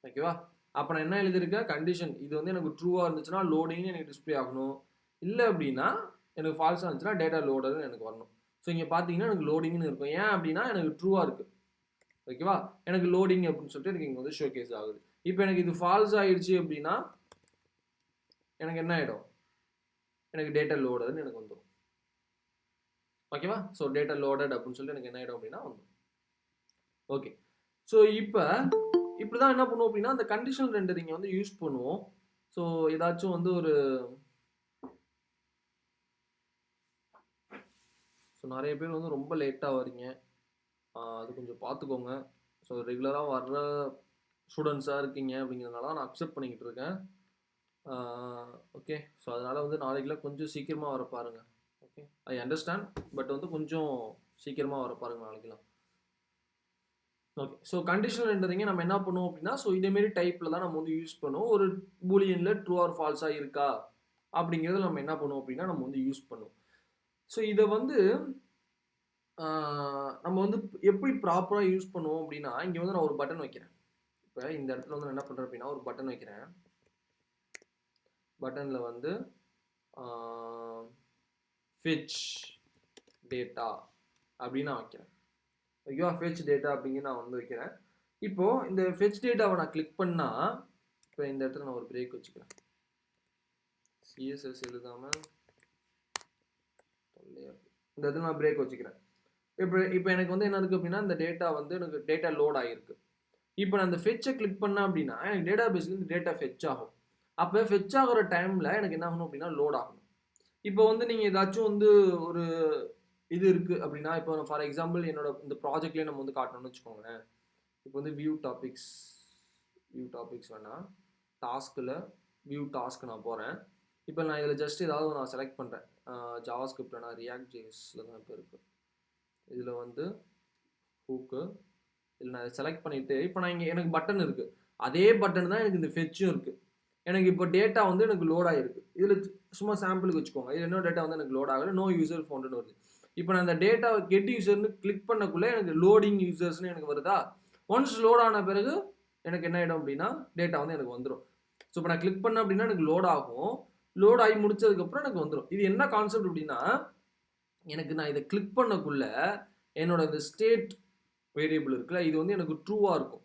ஓகேவா? அப்போ நான் என்ன எழுதியிருக்கேன், கண்டிஷன் இது வந்து எனக்கு ட்ரூவாக இருந்துச்சுன்னா லோடிங்னு எனக்கு டிஸ்பிளே ஆகணும், இல்லை அப்படின்னா எனக்கு ஃபால்ஸாக இருந்துச்சுன்னா டேட்டா லோடர்னு எனக்கு வரணும். ஸோ இங்கே பார்த்தீங்கன்னா எனக்கு லோடிங்னு இருக்கும். ஏன் அப்படின்னா எனக்கு ட்ரூவாக இருக்குது. ஓகேவா? எனக்கு லோடிங் அப்படின்னு சொல்லிட்டு எனக்கு இங்கே வந்து ஷோ கேஸ் ஆகுது. இப்போ எனக்கு இது ஃபால்ஸ் ஆயிடுச்சு அப்படின்னா எனக்கு என்ன ஆகிடும், எனக்கு டேட்டா லோடர்னு எனக்கு வந்துடும். ஓகேவா? ஸோ டேட்டா லோடட் அப்படின்னு சொல்லிட்டு எனக்கு என்ன ஆகிடும் அப்படின்னா வந்துடும். ஓகே, ஸோ இப்போ இப்படி தான் என்ன பண்ணுவோம் அப்படின்னா அந்த கண்டிஷனல் ரெண்டரிங்கை வந்து யூஸ் பண்ணுவோம். ஸோ ஏதாச்சும் வந்து ஒரு ஸோ நிறைய பேர் வந்து ரொம்ப லேட்டாக வரீங்க, அது கொஞ்சம் பார்த்துக்கோங்க. ஸோ ரெகுலராக வர்ற ஸ்டூடெண்ட்ஸாக இருக்கீங்க அப்படிங்கிறதுனால நான் அக்செப்ட் பண்ணிக்கிட்டு இருக்கேன். ஓகே, ஸோ அதனால் வந்து நாளைக்குலாம் கொஞ்சம் சீக்கிரமாக வர பாருங்க. ஓகே, ஐ அண்டர்ஸ்டாண்ட், பட் வந்து கொஞ்சம் சீக்கிரமாக வர பாருங்க நாளைக்கெல்லாம். ஓகே, ஸோ கண்டிஷனல் ரெண்டரிங்கை நம்ம என்ன பண்ணுவோம் அப்படின்னா, ஸோ இதேமாரி டைப்பில் தான் நம்ம வந்து யூஸ் பண்ணுவோம். ஒரு பூலியனில் ட்ரூ ஆர் ஃபால்ஸாக இருக்கா அப்படிங்கிறத நம்ம என்ன பண்ணுவோம் அப்படின்னா நம்ம வந்து யூஸ் பண்ணுவோம். ஸோ இதை வந்து நம்ம வந்து எப்படி ப்ராப்பராக யூஸ் பண்ணுவோம் அப்படின்னா, இங்கே வந்து நான் ஒரு பட்டன் வைக்கிறேன். இப்போ இந்த இடத்துல வந்து நான் என்ன பண்ணுறேன் அப்படின்னா ஒரு பட்டன் வைக்கிறேன். பட்டனில் வந்து fetch data அப்படின்னு நான் வைக்கிறேன். ஓகேவா? fetch data அப்படிங்கிற நான் வந்து வைக்கிறேன். இப்போ இந்த fetch dataவை நான் கிளிக் பண்ணா, இப்போ இந்த இடத்துல நான் ஒரு பிரேக் வச்சுக்கிறேன். CSS எழுதாம இந்த இடத்துல நான் பிரேக் வச்சுக்கிறேன். இப்போ எனக்கு வந்து என்ன இருக்கு அப்படின்னா, இந்த டேட்டா வந்து எனக்கு டேட்டா லோட் ஆகிருக்கு. இப்போ நான் இந்த ஃபெட்சை கிளிக் பண்ணேன் அப்படின்னா எனக்கு டேட்டா பேஸ்லேருந்து டேட்டா ஃபெட்ச் ஆகும். அப்போ ஃபெட்ச் ஆகிற டைமில் எனக்கு என்ன ஆகணும் அப்படின்னா லோட் ஆகணும். இப்போ வந்து நீங்கள் ஏதாச்சும் வந்து ஒரு இது இருக்குது அப்படின்னா, இப்போ ஃபார் எக்ஸாம்பிள் என்னோட இந்த ப்ராஜெக்ட்லேயே நம்ம வந்து காட்டணும்னு வச்சுக்கோங்களேன். இப்போ வந்து வியூ டாபிக்ஸ் வேணால் டாஸ்கில் வியூ டாஸ்க் நான் போகிறேன். இப்போ நான் இதில் ஜஸ்ட் ஏதாவது நான் செலக்ட் பண்ணுறேன். ஜாவா ஸ்கிரிப்டில் நான் ரியாக்ட் ஜேஎஸில் தான் இப்போ இருக்குது. இதில் வந்து ஹூக்கு இதில் நான் செலக்ட் பண்ணிவிட்டு இப்போ நான் இங்கே எனக்கு பட்டன் இருக்குது. அதே பட்டன் தான் எனக்கு இந்த ஃபெட்சும் இருக்குது. எனக்கு இப்போ டேட்டா வந்து எனக்கு லோட் ஆகிருக்கு. இதில் சும்மா சாம்பிளுக்கு வச்சுக்கோங்க. இதில் இன்னொரு டேட்டா வந்து எனக்கு லோட் ஆகலை, நோ யூசர் ஃபவுண்டுன்னு வருது. இப்போ நான் அந்த டேட்டாவை கெட் யூசர்னு கிளிக் பண்ணக்குள்ளே எனக்கு லோடிங் யூசர்ஸ்னு எனக்கு வருதா. ஒன்ஸ் லோட் ஆன பிறகு எனக்கு என்ன ஆகிடும் அப்படின்னா டேட்டா வந்து எனக்கு வந்துடும். ஸோ இப்போ நான் கிளிக் பண்ணேன் அப்படின்னா எனக்கு லோட் ஆகும். லோட் ஆகி முடிச்சதுக்கப்புறம் எனக்கு வந்துடும். இது என்ன கான்செப்ட் அப்படின்னா, எனக்கு நான் இதை கிளிக் பண்ணக்குள்ள என்னோட இந்த ஸ்டேட் வேரியபிள் இருக்குல்ல, இது வந்து எனக்கு ட்ரூவாக இருக்கும்.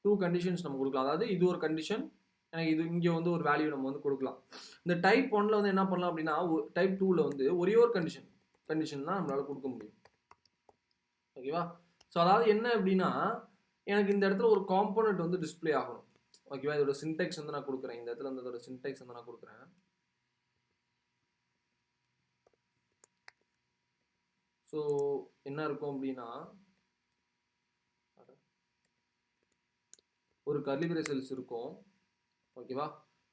டூ கண்டிஷன்ஸ் நம்ம கொடுக்கலாம். அதாவது இது ஒரு கண்டிஷன், எனக்கு இது இங்கே வந்து ஒரு வேல்யூ நம்ம வந்து கொடுக்கலாம். இந்த டைப் 1ல் வந்து என்ன பண்ணலாம் அப்படின்னா, டைப் 2ல் வந்து ஒரே ஒரு கண்டிஷன் தான் நம்மளால் கொடுக்க முடியும். ஓகேவா? ஸோ அதாவது என்ன அப்படின்னா, எனக்கு இந்த இடத்துல ஒரு காம்போனன்ட் வந்து டிஸ்பிளே ஆகணும். ஓகேவா? இதோட சின்டெக்ஸ் வந்து நான் கொடுக்குறேன். இந்த இடத்துல இதோட சின்டெக்ஸ் வந்து நான் கொடுக்குறேன். ஸோ என்ன இருக்கும் அப்படின்னா, ஒரு கர்லி பிரேசல்ஸ் இருக்கும். ஓகேவா?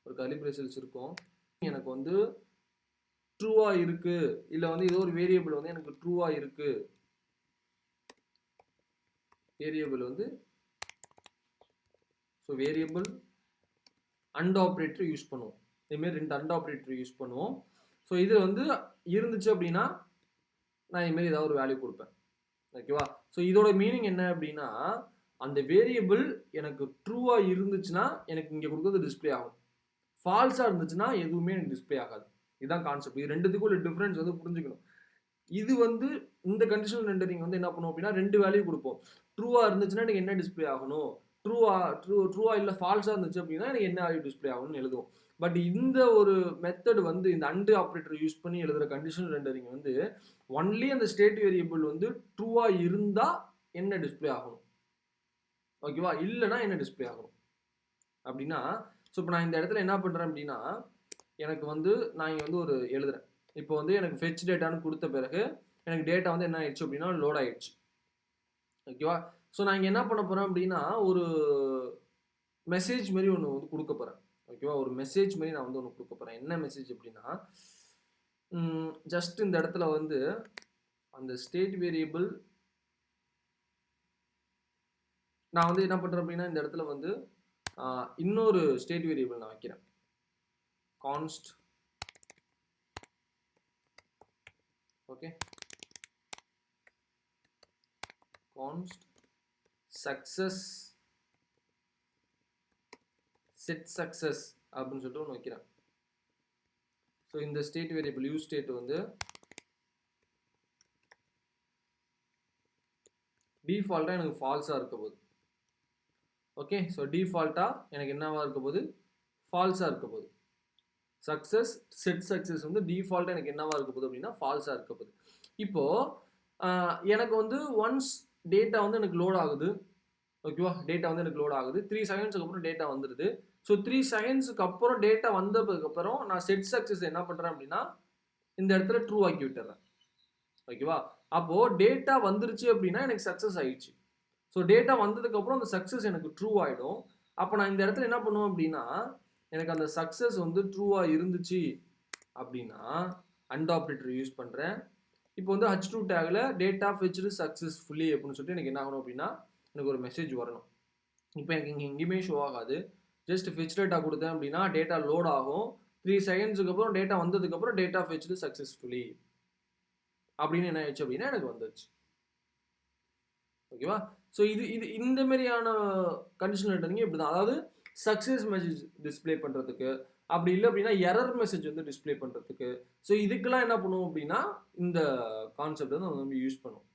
ஒரு கர்லி பிரேசல்ஸ் இருக்கும். எனக்கு வந்து ட்ரூவாக இருக்குது, இல்லை வந்து ஏதோ ஒரு வேரியபிள் வந்து எனக்கு ட்ரூவாக இருக்குது. வேரியபிள் வந்து so variable and operator use பண்ணுவோம். இதுமாரி 2 அண்ட் ஆப்ரேட்டர் யூஸ் பண்ணுவோம். ஸோ இது வந்து இருந்துச்சு அப்படின்னா நான் இதுமாரி ஏதாவது ஒரு வேல்யூ கொடுப்பேன். ஓகேவா? ஸோ இதோட மீனிங் என்ன அப்படின்னா, அந்த வேரியபிள் எனக்கு ட்ரூவாக இருந்துச்சுன்னா எனக்கு இங்கே கொடுக்குறது டிஸ்பிளே ஆகும். ஃபால்ஸாக இருந்துச்சுன்னா எதுவுமே எனக்கு டிஸ்பிளே ஆகாது. இதுதான் கான்செப்ட். இது ரெண்டுத்துக்கும் ஒரு டிஃப்ரென்ஸ் வந்து புரிஞ்சுக்கணும். இது வந்து இந்த கண்டிஷனல் ரெண்டரிங் வந்து என்ன பண்ணுவோம் அப்படின்னா 2 வேல்யூ கொடுப்போம். ட்ரூவாக இருந்துச்சுன்னா எனக்கு என்ன டிஸ்பிளே ஆகணும், ட்ரூவா இல்லை ஃபால்ஸாக இருந்துச்சு அப்படின்னா எனக்கு என்ன வேல்யூ டிஸ்பிளே ஆகணும்னு எழுதுவோம். பட் இந்த ஒரு மெத்தட் வந்து இந்த அண்ட் ஆப்ரேட்டர் யூஸ் பண்ணி எழுதுகிற கண்டிஷனல் ரெண்டரிங் வந்து ஒன்லி அந்த ஸ்டேட் வேரியபிள் வந்து ட்ரூவாக இருந்தால் என்ன டிஸ்பிளே ஆகணும், ஓகேவா, இல்லைனா என்ன டிஸ்பிளே ஆகணும் அப்படின்னா. ஸோ இப்போ நான் இந்த இடத்துல என்ன பண்ணுறேன் அப்படின்னா, எனக்கு வந்து நான் இங்கே வந்து ஒரு எழுதுறேன். இப்போ வந்து எனக்கு ஃபெட்ச் டேட்டான்னு கொடுத்த பிறகு எனக்கு டேட்டா வந்து என்ன ஆயிடுச்சு அப்படின்னா லோட் ஆயிடுச்சு. ஓகேவா? ஸோ நான் இங்கே என்ன பண்ண போகிறேன் அப்படின்னா ஒரு மெசேஜ் மாதிரி ஒன்று வந்து கொடுக்க போகிறேன். ஓகேவா? ஒரு மெசேஜ் மாதிரி நான் வந்து ஒன்று கொடுக்க போகிறேன். என்ன மெசேஜ் அப்படின்னா, ஜஸ்ட் இந்த இடத்துல வந்து அந்த ஸ்டேட் வேரியபிள் நான் வந்து என்ன பண்ணுறேன் அப்படின்னா இந்த இடத்துல வந்து இன்னொரு ஸ்டேட் வேரியபிள் நான் வைக்கிறேன். கான்ஸ்ட் ஓகே, கான்ஸ்ட் சக்சஸ் செட் சக்ஸஸ் அப்படின்னு சொல்லிட்டு ஒன்று வைக்கிறேன். ஸோ இந்த ஸ்டேட் வேரியபிள் யூ ஸ்டேட் வந்து டிஃபால்ட்டாக எனக்கு ஃபால்ஸாக இருக்க போகுது. ஓகே, ஸோ டிஃபால்ட்டாக எனக்கு என்னவா இருக்க போகுது, ஃபால்ஸாக இருக்க போகுது. சக்ஸஸ் செட் சக்ஸஸ் வந்து டிஃபால்ட்டாக எனக்கு என்னவா இருக்க போகுது அப்படின்னா ஃபால்ஸாக இருக்க போகுது. இப்போது எனக்கு வந்து ஒன்ஸ் டேட்டா வந்து எனக்கு லோட் ஆகுது. ஓகேவா, டேட்டா வந்து எனக்கு லோட் ஆகுது. 3 செகண்ட்ஸுக்கு அப்புறம் டேட்டா வந்துடுது. ஸோ 3 செகண்ட்ஸுக்கு அப்புறம் டேட்டா வந்ததுக்கப்புறம் நான் செட் சக்ஸஸ் என்ன பண்ணுறேன் அப்படின்னா இந்த இடத்துல ட்ரூ ஆக்கி விட்டுறேன். ஓகேவா, அப்போது டேட்டா வந்துருச்சு அப்படின்னா எனக்கு சக்ஸஸ் ஆயிடுச்சு. ஸோ டேட்டா வந்ததுக்கப்புறம் அந்த சக்ஸஸ் எனக்கு ட்ரூ ஆகிடும். அப்போ நான் இந்த இடத்துல என்ன பண்ணுவேன் அப்படின்னா எனக்கு அந்த சக்ஸஸ் வந்து ட்ரூவாக இருந்துச்சு அப்படின்னா அண்ட் ஆப்ரேட்டர் யூஸ் பண்ணுறேன். இப்போ வந்து H2 டேகில் டேட்டா ஃபெச்டு சக்ஸஸ்ஃபுல்லி அப்படின்னு சொல்லிட்டு எனக்கு என்ன ஆகணும் அப்படின்னா எனக்கு ஒரு மெசேஜ் வரணும். இப்போ எனக்கு இங்கே எங்கேயுமே ஷோ ஆகாது. ஜஸ்ட் ஃபெச் டேட்டா கொடுத்தேன் அப்படின்னா டேட்டா லோட் ஆகும். 3 செகண்ட்ஸுக்கு அப்புறம் டேட்டா வந்ததுக்கப்புறம் டேட்டா ஃபெச்டு சக்ஸஸ்ஃபுல்லி அப்படின்னு என்ன ஆயிடுச்சு அப்படின்னா எனக்கு வந்துடுச்சு. ஓகேவா, ஸோ இது இந்த மாதிரியான கண்டிஷனல் ரிட்டர்னிங் இப்படி தான். அதாவது சக்ஸஸ் மெசேஜ் டிஸ்பிளே பண்ணுறதுக்கு, அப்படி இல்லை அப்படின்னா எரர் மெசேஜ் வந்து டிஸ்பிளே பண்ணுறதுக்கு. ஸோ இதுக்கெல்லாம் என்ன பண்ணுவோம் அப்படின்னா இந்த கான்செப்ட் வந்து நம்ம யூஸ் பண்ணுவோம்.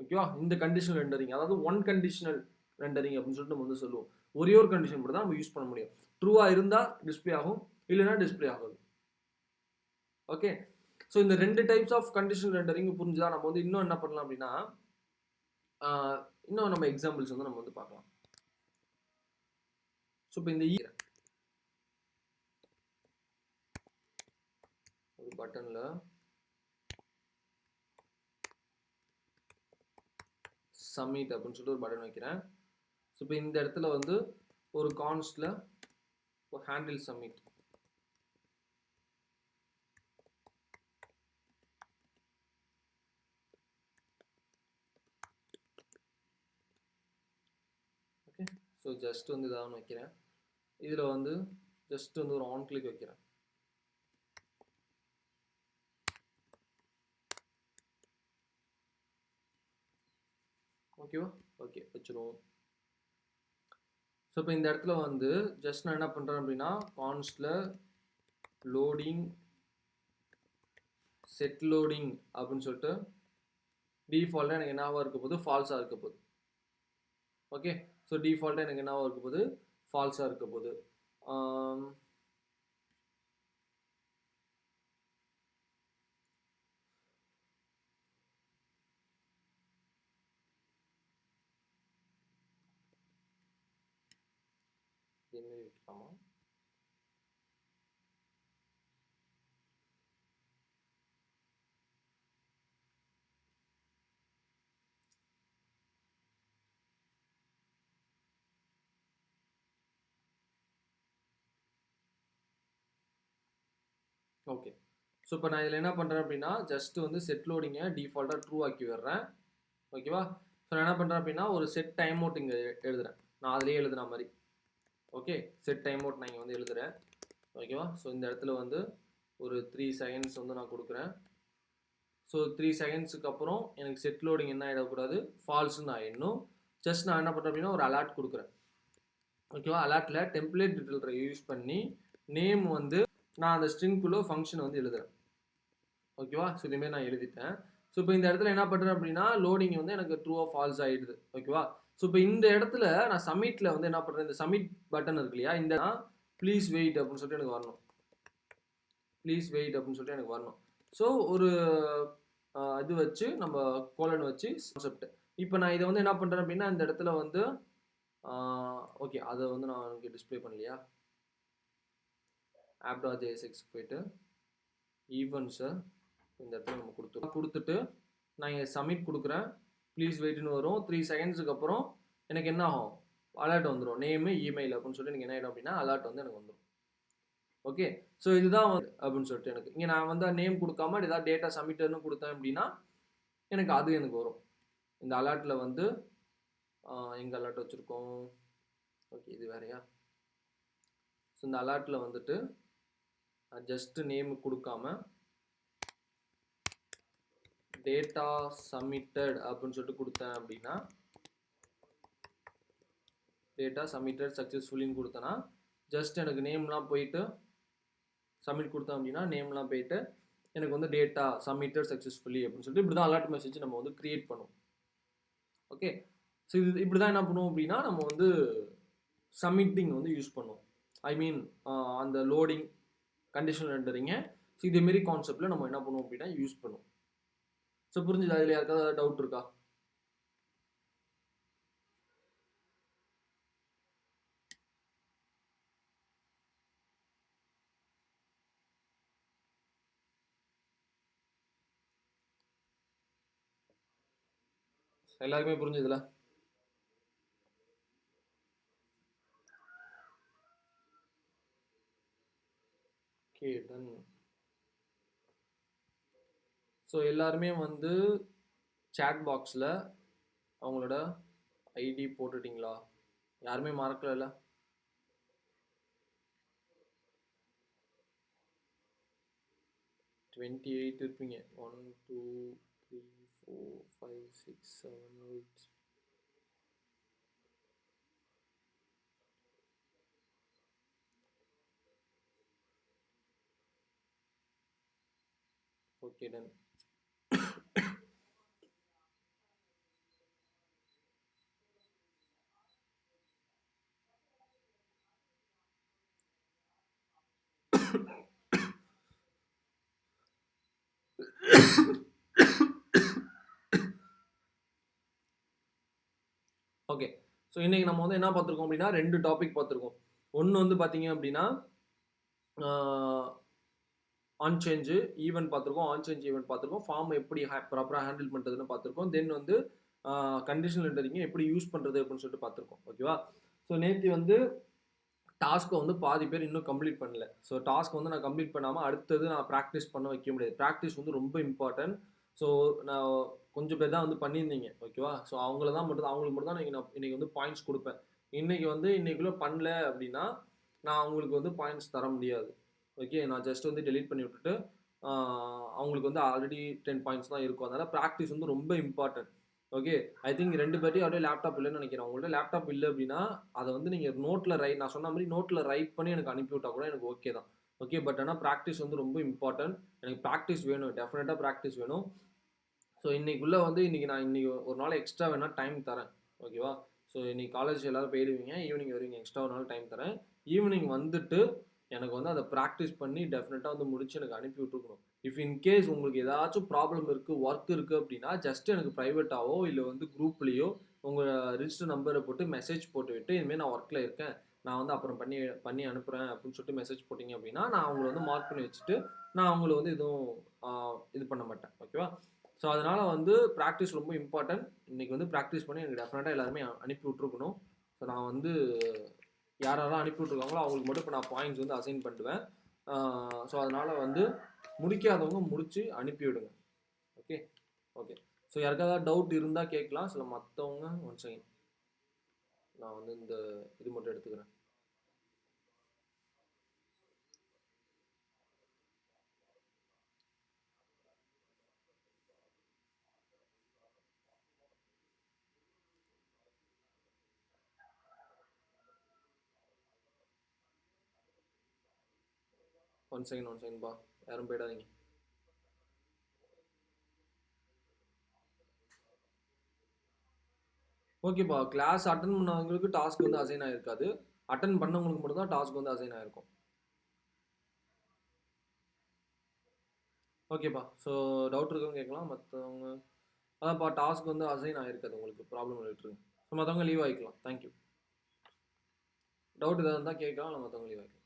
ஓகேவா, இந்த கண்டிஷனல் ரெண்டரிங், அதாவது ஒன் கண்டிஷனல் ரெண்டரிங் அப்படின்னு சொல்லிட்டு நம்ம வந்து சொல்லுவோம். ஒரே ஒரு கண்டிஷன் மட்டும் தான் நம்ம யூஸ் பண்ண முடியும். ட்ரூவாக இருந்தால் டிஸ்பிளே ஆகும், இல்லைன்னா டிஸ்பிளே ஆகாது. ஓகே, ஸோ இந்த 2 டைப்ஸ் ஆஃப் கண்டிஷனல் ரெண்டரிங் புரிஞ்சுதான் நம்ம வந்து இன்னும் என்ன பண்ணலாம் அப்படின்னா இன்னும் நம்ம எக்ஸாம்பிள்ஸ் வந்து நம்ம வந்து பார்க்கலாம். ஸோ இப்போ இந்த ஒரு பட்டனில் சப்மிட் அப்படின்னு சொல்லிட்டு ஒரு பட்டன் வைக்கிறேன். ஸோ இப்போ இந்த இடத்துல வந்து ஒரு கான்ஸ்டில் ஒரு handle submit. Okay, so just வந்து இதாக வைக்கிறேன். இதில் வந்து ஜஸ்ட் வந்து ஒரு ஆன் கிளிக் வைக்கிறேன். ஓகேவா, ஓகே வச்சுருவோம். ஸோ இப்போ இந்த இடத்துல வந்து ஜஸ்ட் நான் என்ன பண்ணுறேன் அப்படின்னா கான்ஸ்டில் லோடிங் செட் லோடிங் அப்படின்னு சொல்லிட்டு டிஃபால்ட்டாக எனக்கு என்னவாக இருக்க போகுது, ஃபால்ஸாக இருக்க போகுது. ஓகே, ஸோ டிஃபால்ட்டாக எனக்கு என்னவாக இருக்க போகுது, ஃபால்ஸாக இருக்க போகுது. இதேமாரி வைக்கலாமா? ஓகே, ஸோ இப்போ நான் இதில் என்ன பண்ணுறேன் அப்படின்னா ஜஸ்ட் வந்து செட் லோடிங்கை டிஃபால்ட்டாக ட்ரூ ஆக்கி விடுறேன். ஓகேவா, ஸோ நான் என்ன பண்ணுறேன் அப்படின்னா ஒரு செட் டைம் அவுட் இங்கே எழுதுறேன். நான் அதிலே எழுதுன மாதிரி. ஓகே, செட் டைம் அவுட் நான் இங்கே வந்து எழுதுறேன். ஓகேவா, ஸோ இந்த இடத்துல வந்து ஒரு 3 செகண்ட்ஸ் வந்து நான் கொடுக்குறேன். ஸோ 3 செகண்ட்ஸுக்கு அப்புறம் எனக்கு செட் லோடிங் என்ன ஆகிடக்கூடாது, ஃபால்ஸ்ன்னு ஆகிடணும். ஜஸ்ட் நான் என்ன பண்ணுறேன் அப்படின்னா ஒரு அலர்ட் கொடுக்குறேன். ஓகேவா, அலர்ட்டில் டெம்ப்ளேட் டீட்டெயிலரை யூஸ் பண்ணி நேம் வந்து நான் அந்த ஸ்ட்ரிங்குள்ளே ஃபங்க்ஷனை வந்து எழுதுறேன். ஓகேவா, ஸோ இதுமாரி நான் எழுதிட்டேன். ஸோ இப்போ இந்த இடத்துல என்ன பண்ணுறேன் அப்படின்னா லோடிங் வந்து எனக்கு ட்ரூ ஆஃப் ஃபால்ஸ் ஆகிடுது. ஓகேவா, ஸோ இப்போ இந்த இடத்துல நான் சப்மிட்டில் வந்து என்ன பண்ணுறேன், இந்த சப்மிட் பட்டன் இருக்கு இல்லையா, இந்த ப்ளீஸ் வெயிட் அப்படின்னு சொல்லிட்டு எனக்கு வரணும். ப்ளீஸ் வெயிட் அப்படின்னு சொல்லிட்டு எனக்கு வரணும். ஸோ ஒரு இது வச்சு நம்ம கோலன் வச்சு கான்செப்ட். இப்போ நான் இதை வந்து என்ன பண்ணுறேன் அப்படின்னா இந்த இடத்துல வந்து ஓகே அதை வந்து நான் எனக்கு டிஸ்பிளே பண்ணலையா, app.jsx போயிட்டு ஈவெண்ட்ஸை இந்த இடத்துல நம்ம கொடுத்துட்டு நான் இங்கே சப்மிட் கொடுக்குறேன். ப்ளீஸ் வெயிட்னு வரும். 3 செகண்ட்ஸுக்கு அப்புறம் எனக்கு என்ன ஆகும், அலர்ட் வந்துடும். நேமு இமெயில் அப்படின்னு சொல்லிட்டு எனக்கு என்ன ஆகிடும் அப்படின்னா அலர்ட் வந்து எனக்கு வந்துடும். ஓகே, ஸோ இதுதான் அப்படின்னு சொல்லிட்டு எனக்கு இங்கே நான் வந்து நேம் கொடுக்காம ஏதாவது டேட்டா சப்மிட்டர்னு கொடுத்தேன் அப்படின்னா எனக்கு அது எனக்கு வரும். இந்த அலர்ட்டில் வந்து எங்கே அலர்ட் வச்சுருக்கோம், ஓகே இது வேறையா. ஸோ இந்த அலர்ட்டில் வந்துட்டு ஜஸ்ட் நேம் கொடுக்காம டேட்டா சப்மிட்டட் அப்படின்னு சொல்லிட்டு கொடுத்தேன் அப்படின்னா டேட்டா சப்மிட்டட் சக்ஸஸ்ஃபுல்லின்னு கொடுத்தேன்னா ஜஸ்ட் எனக்கு நேம்லாம் போயிட்டு சப்மிட் கொடுத்தோம் அப்படின்னா நேம்லாம் போயிட்டு எனக்கு வந்து டேட்டா சப்மிட்டட் சக்ஸஸ்ஃபுல்லி அப்படின்னு சொல்லிட்டு இப்படி தான் அலர்ட் மெசேஜ் நம்ம வந்து கிரியேட் பண்ணுவோம். ஓகே, ஸோ இது இப்படி தான் என்ன பண்ணுவோம் அப்படின்னா நம்ம வந்து சப்மிட்டிங் வந்து யூஸ் பண்ணுவோம். ஐ மீன் அந்த லோடிங் கண்டிஷனல் ரெண்டரிங்க. ஸோ இதேமாரி கான்செப்டில் நம்ம என்ன பண்ணுவோம் அப்படின்னா யூஸ் பண்ணுவோம். ஸோ புரிஞ்சுது? அதில் யாருக்காவது டவுட் இருக்கா? எல்லாருக்குமே புரிஞ்சுதுல? Okay, ton. ஸோ எல்லாருமே வந்து சேட் பாக்ஸில் அவங்களோட ஐடி போட்டுட்டிங்களா? யாருமே மறக்கல? 28 இருப்பீங்க. 1 2 3 4 5 6 7 8. Okay, ton. ஓகே, ஸோ இன்னைக்கு நம்ம வந்து என்ன பார்த்துருக்கோம் அப்படின்னா 2 டாபிக் பார்த்துருக்கோம். ஒன்று வந்து பார்த்தீங்க அப்படின்னா ஆன் சேஞ்சு ஈவெண்ட் பார்த்துருக்கோம், ஆன் சேஞ்ச் ஈவெண்ட் பார்த்துருக்கோம், ஃபார்ம் எப்படி ப்ராப்பராக ஹேண்டில் பண்ணுறதுன்னு பார்த்துருக்கோம். தென் வந்து கண்டிஷனல் என்டரிங்க எப்படி யூஸ் பண்ணுறது அப்படின்னு சொல்லிட்டு பார்த்துருக்கோம். ஓகேவா? ஸோ நேற்று வந்து டாஸ்க்கை வந்து பாதி பேர் இன்னும் கம்ப்ளீட் பண்ணல. ஸோ டாஸ்க் வந்து நான் கம்ப்ளீட் பண்ணாமல் அடுத்தது நான் ப்ராக்டிஸ் பண்ண வைக்க முடியாது. ப்ராக்டிஸ் வந்து ரொம்ப இம்பார்ட்டன்ட். ஸோ நான் கொஞ்சம் பேர் தான் வந்து பண்ணியிருந்தீங்க. ஓகேவா? ஸோ அவங்களுக்கு மட்டும் தான் நான் இன்னைக்கு வந்து பாயிண்ட்ஸ் கொடுப்பேன். இன்னைக்குள்ளே பண்ணல அப்படின்னா நான் அவங்களுக்கு வந்து பாயிண்ட்ஸ் தர முடியாது. ஓகே, நான் ஜஸ்ட் வந்து டெலீட் பண்ணி விட்டுட்டு அவங்களுக்கு வந்து ஆல்ரெடி 10 பாயிண்ட்ஸ் தான் இருக்கும். அதனால் ப்ராக்டிஸ் வந்து ரொம்ப இம்பார்ட்டன்ட். ஓகே, ஐ திங்க் 2 பேர்ட்டையும் அப்படியே லேப்டாப் இல்லைன்னு நினைக்கிறேன். உங்கள்ட்ட லேப்டாப் இல்லை அப்படின்னா அதை வந்து நீங்கள் நான் சொன்ன மாதிரி நோட்டில் ரைட் பண்ணி எனக்கு அனுப்பிவிட்டா கூட எனக்கு ஓகே தான். ஓகே, பட் ஆனால் ப்ராக்டிஸ் வந்து ரொம்ப இம்பார்ட்டன்ட். எனக்கு ப்ராக்டிஸ் வேணும், டெஃபினட்டாக ப்ராக்டிஸ் வேணும். ஸோ இன்னைக்குள்ளே வந்து இன்னைக்கு ஒரு நாள் எக்ஸ்ட்ரா வேணால் டைம் தரேன். ஓகேவா? ஸோ இன்னைக்கு காலேஜ் எல்லோரும் போயிடுவீங்க, ஈவினிங் வருவீங்க, எக்ஸ்ட்ரா ஒரு நாள் டைம் தரேன். ஈவினிங் வந்துட்டு எனக்கு வந்து அதை ப்ராக்டிஸ் பண்ணி டெஃபினட்டாக வந்து முடிச்சு எனக்கு அனுப்பி விட்டுருக்கணும். இஃப் இன்கேஸ் உங்களுக்கு ஏதாச்சும் ப்ராப்ளம் இருக்குது, ஒர்க் இருக்குது அப்படின்னா ஜஸ்ட் எனக்கு ப்ரைவேட்டாவோ இல்லை வந்து குரூப்லேயோ உங்கள் ரிஜிஸ்டர் நம்பரை போட்டு மெசேஜ் போட்டு விட்டு இதுமாரி நான் ஒர்க்கில் இருக்கேன், நான் வந்து அப்புறம் பண்ணி அனுப்புகிறேன் அப்படின்னு சொல்லிட்டு மெசேஜ் போட்டிங்க அப்படின்னா நான் அவங்கள வந்து மார்க் பண்ணி வச்சுட்டு நான் அவங்கள வந்து எதுவும் இது பண்ண மாட்டேன். ஓகேவா? ஸோ அதனால் வந்து ப்ராக்டிஸ் ரொம்ப இம்பார்ட்டன்ட். இன்றைக்கி வந்து ப்ராக்டிஸ் பண்ணி எனக்கு டெஃபினட்டாக எல்லாருமே அனுப்பி விட்ருக்கணும். ஸோ நான் வந்து யாரெல்லாம் அனுப்பி விட்ருக்காங்களோ அவங்களுக்கு மட்டும் இப்போ நான் பாயிண்ட்ஸ் வந்து அசைன் பண்ணுவேன். ஸோ அதனால் வந்து முடிக்காதவங்க முடித்து அனுப்பிவிடுங்க. Okay okay. ஸோ யாருக்காவது டவுட் இருந்தால் கேட்கலாம். சில மற்றவங்க ஒன் செகண்ட் நான் வந்து இந்த இது மட்டும் எடுத்துக்கிறேன். ஒன் செகண்ட்பா, யாரும் போயிடாதீங்க. ஓகேப்பா, கிளாஸ் அட்டன் பண்ணவங்களுக்கு டாஸ்க் வந்து அசைன் ஆகிருக்காது. அட்டன் பண்ணவங்களுக்கு மட்டும் தான் டாஸ்க் வந்து அசைன் ஆகிருக்கும். ஓகேப்பா, ஸோ டவுட் இருக்கவங்க கேட்கலாம். மற்றவங்க அதான்ப்பா, டாஸ்க் வந்து அசைன் ஆகிருக்காது உங்களுக்கு, ப்ராப்ளம் விட்டுருங்க. ஸோ மற்றவங்க லீவ் ஆகிக்கலாம். தேங்க்யூ. டவுட் எதாவது இருந்தால் கேட்கலாம், இல்லை மற்றவங்க லீவ் ஆகிக்கலாம்.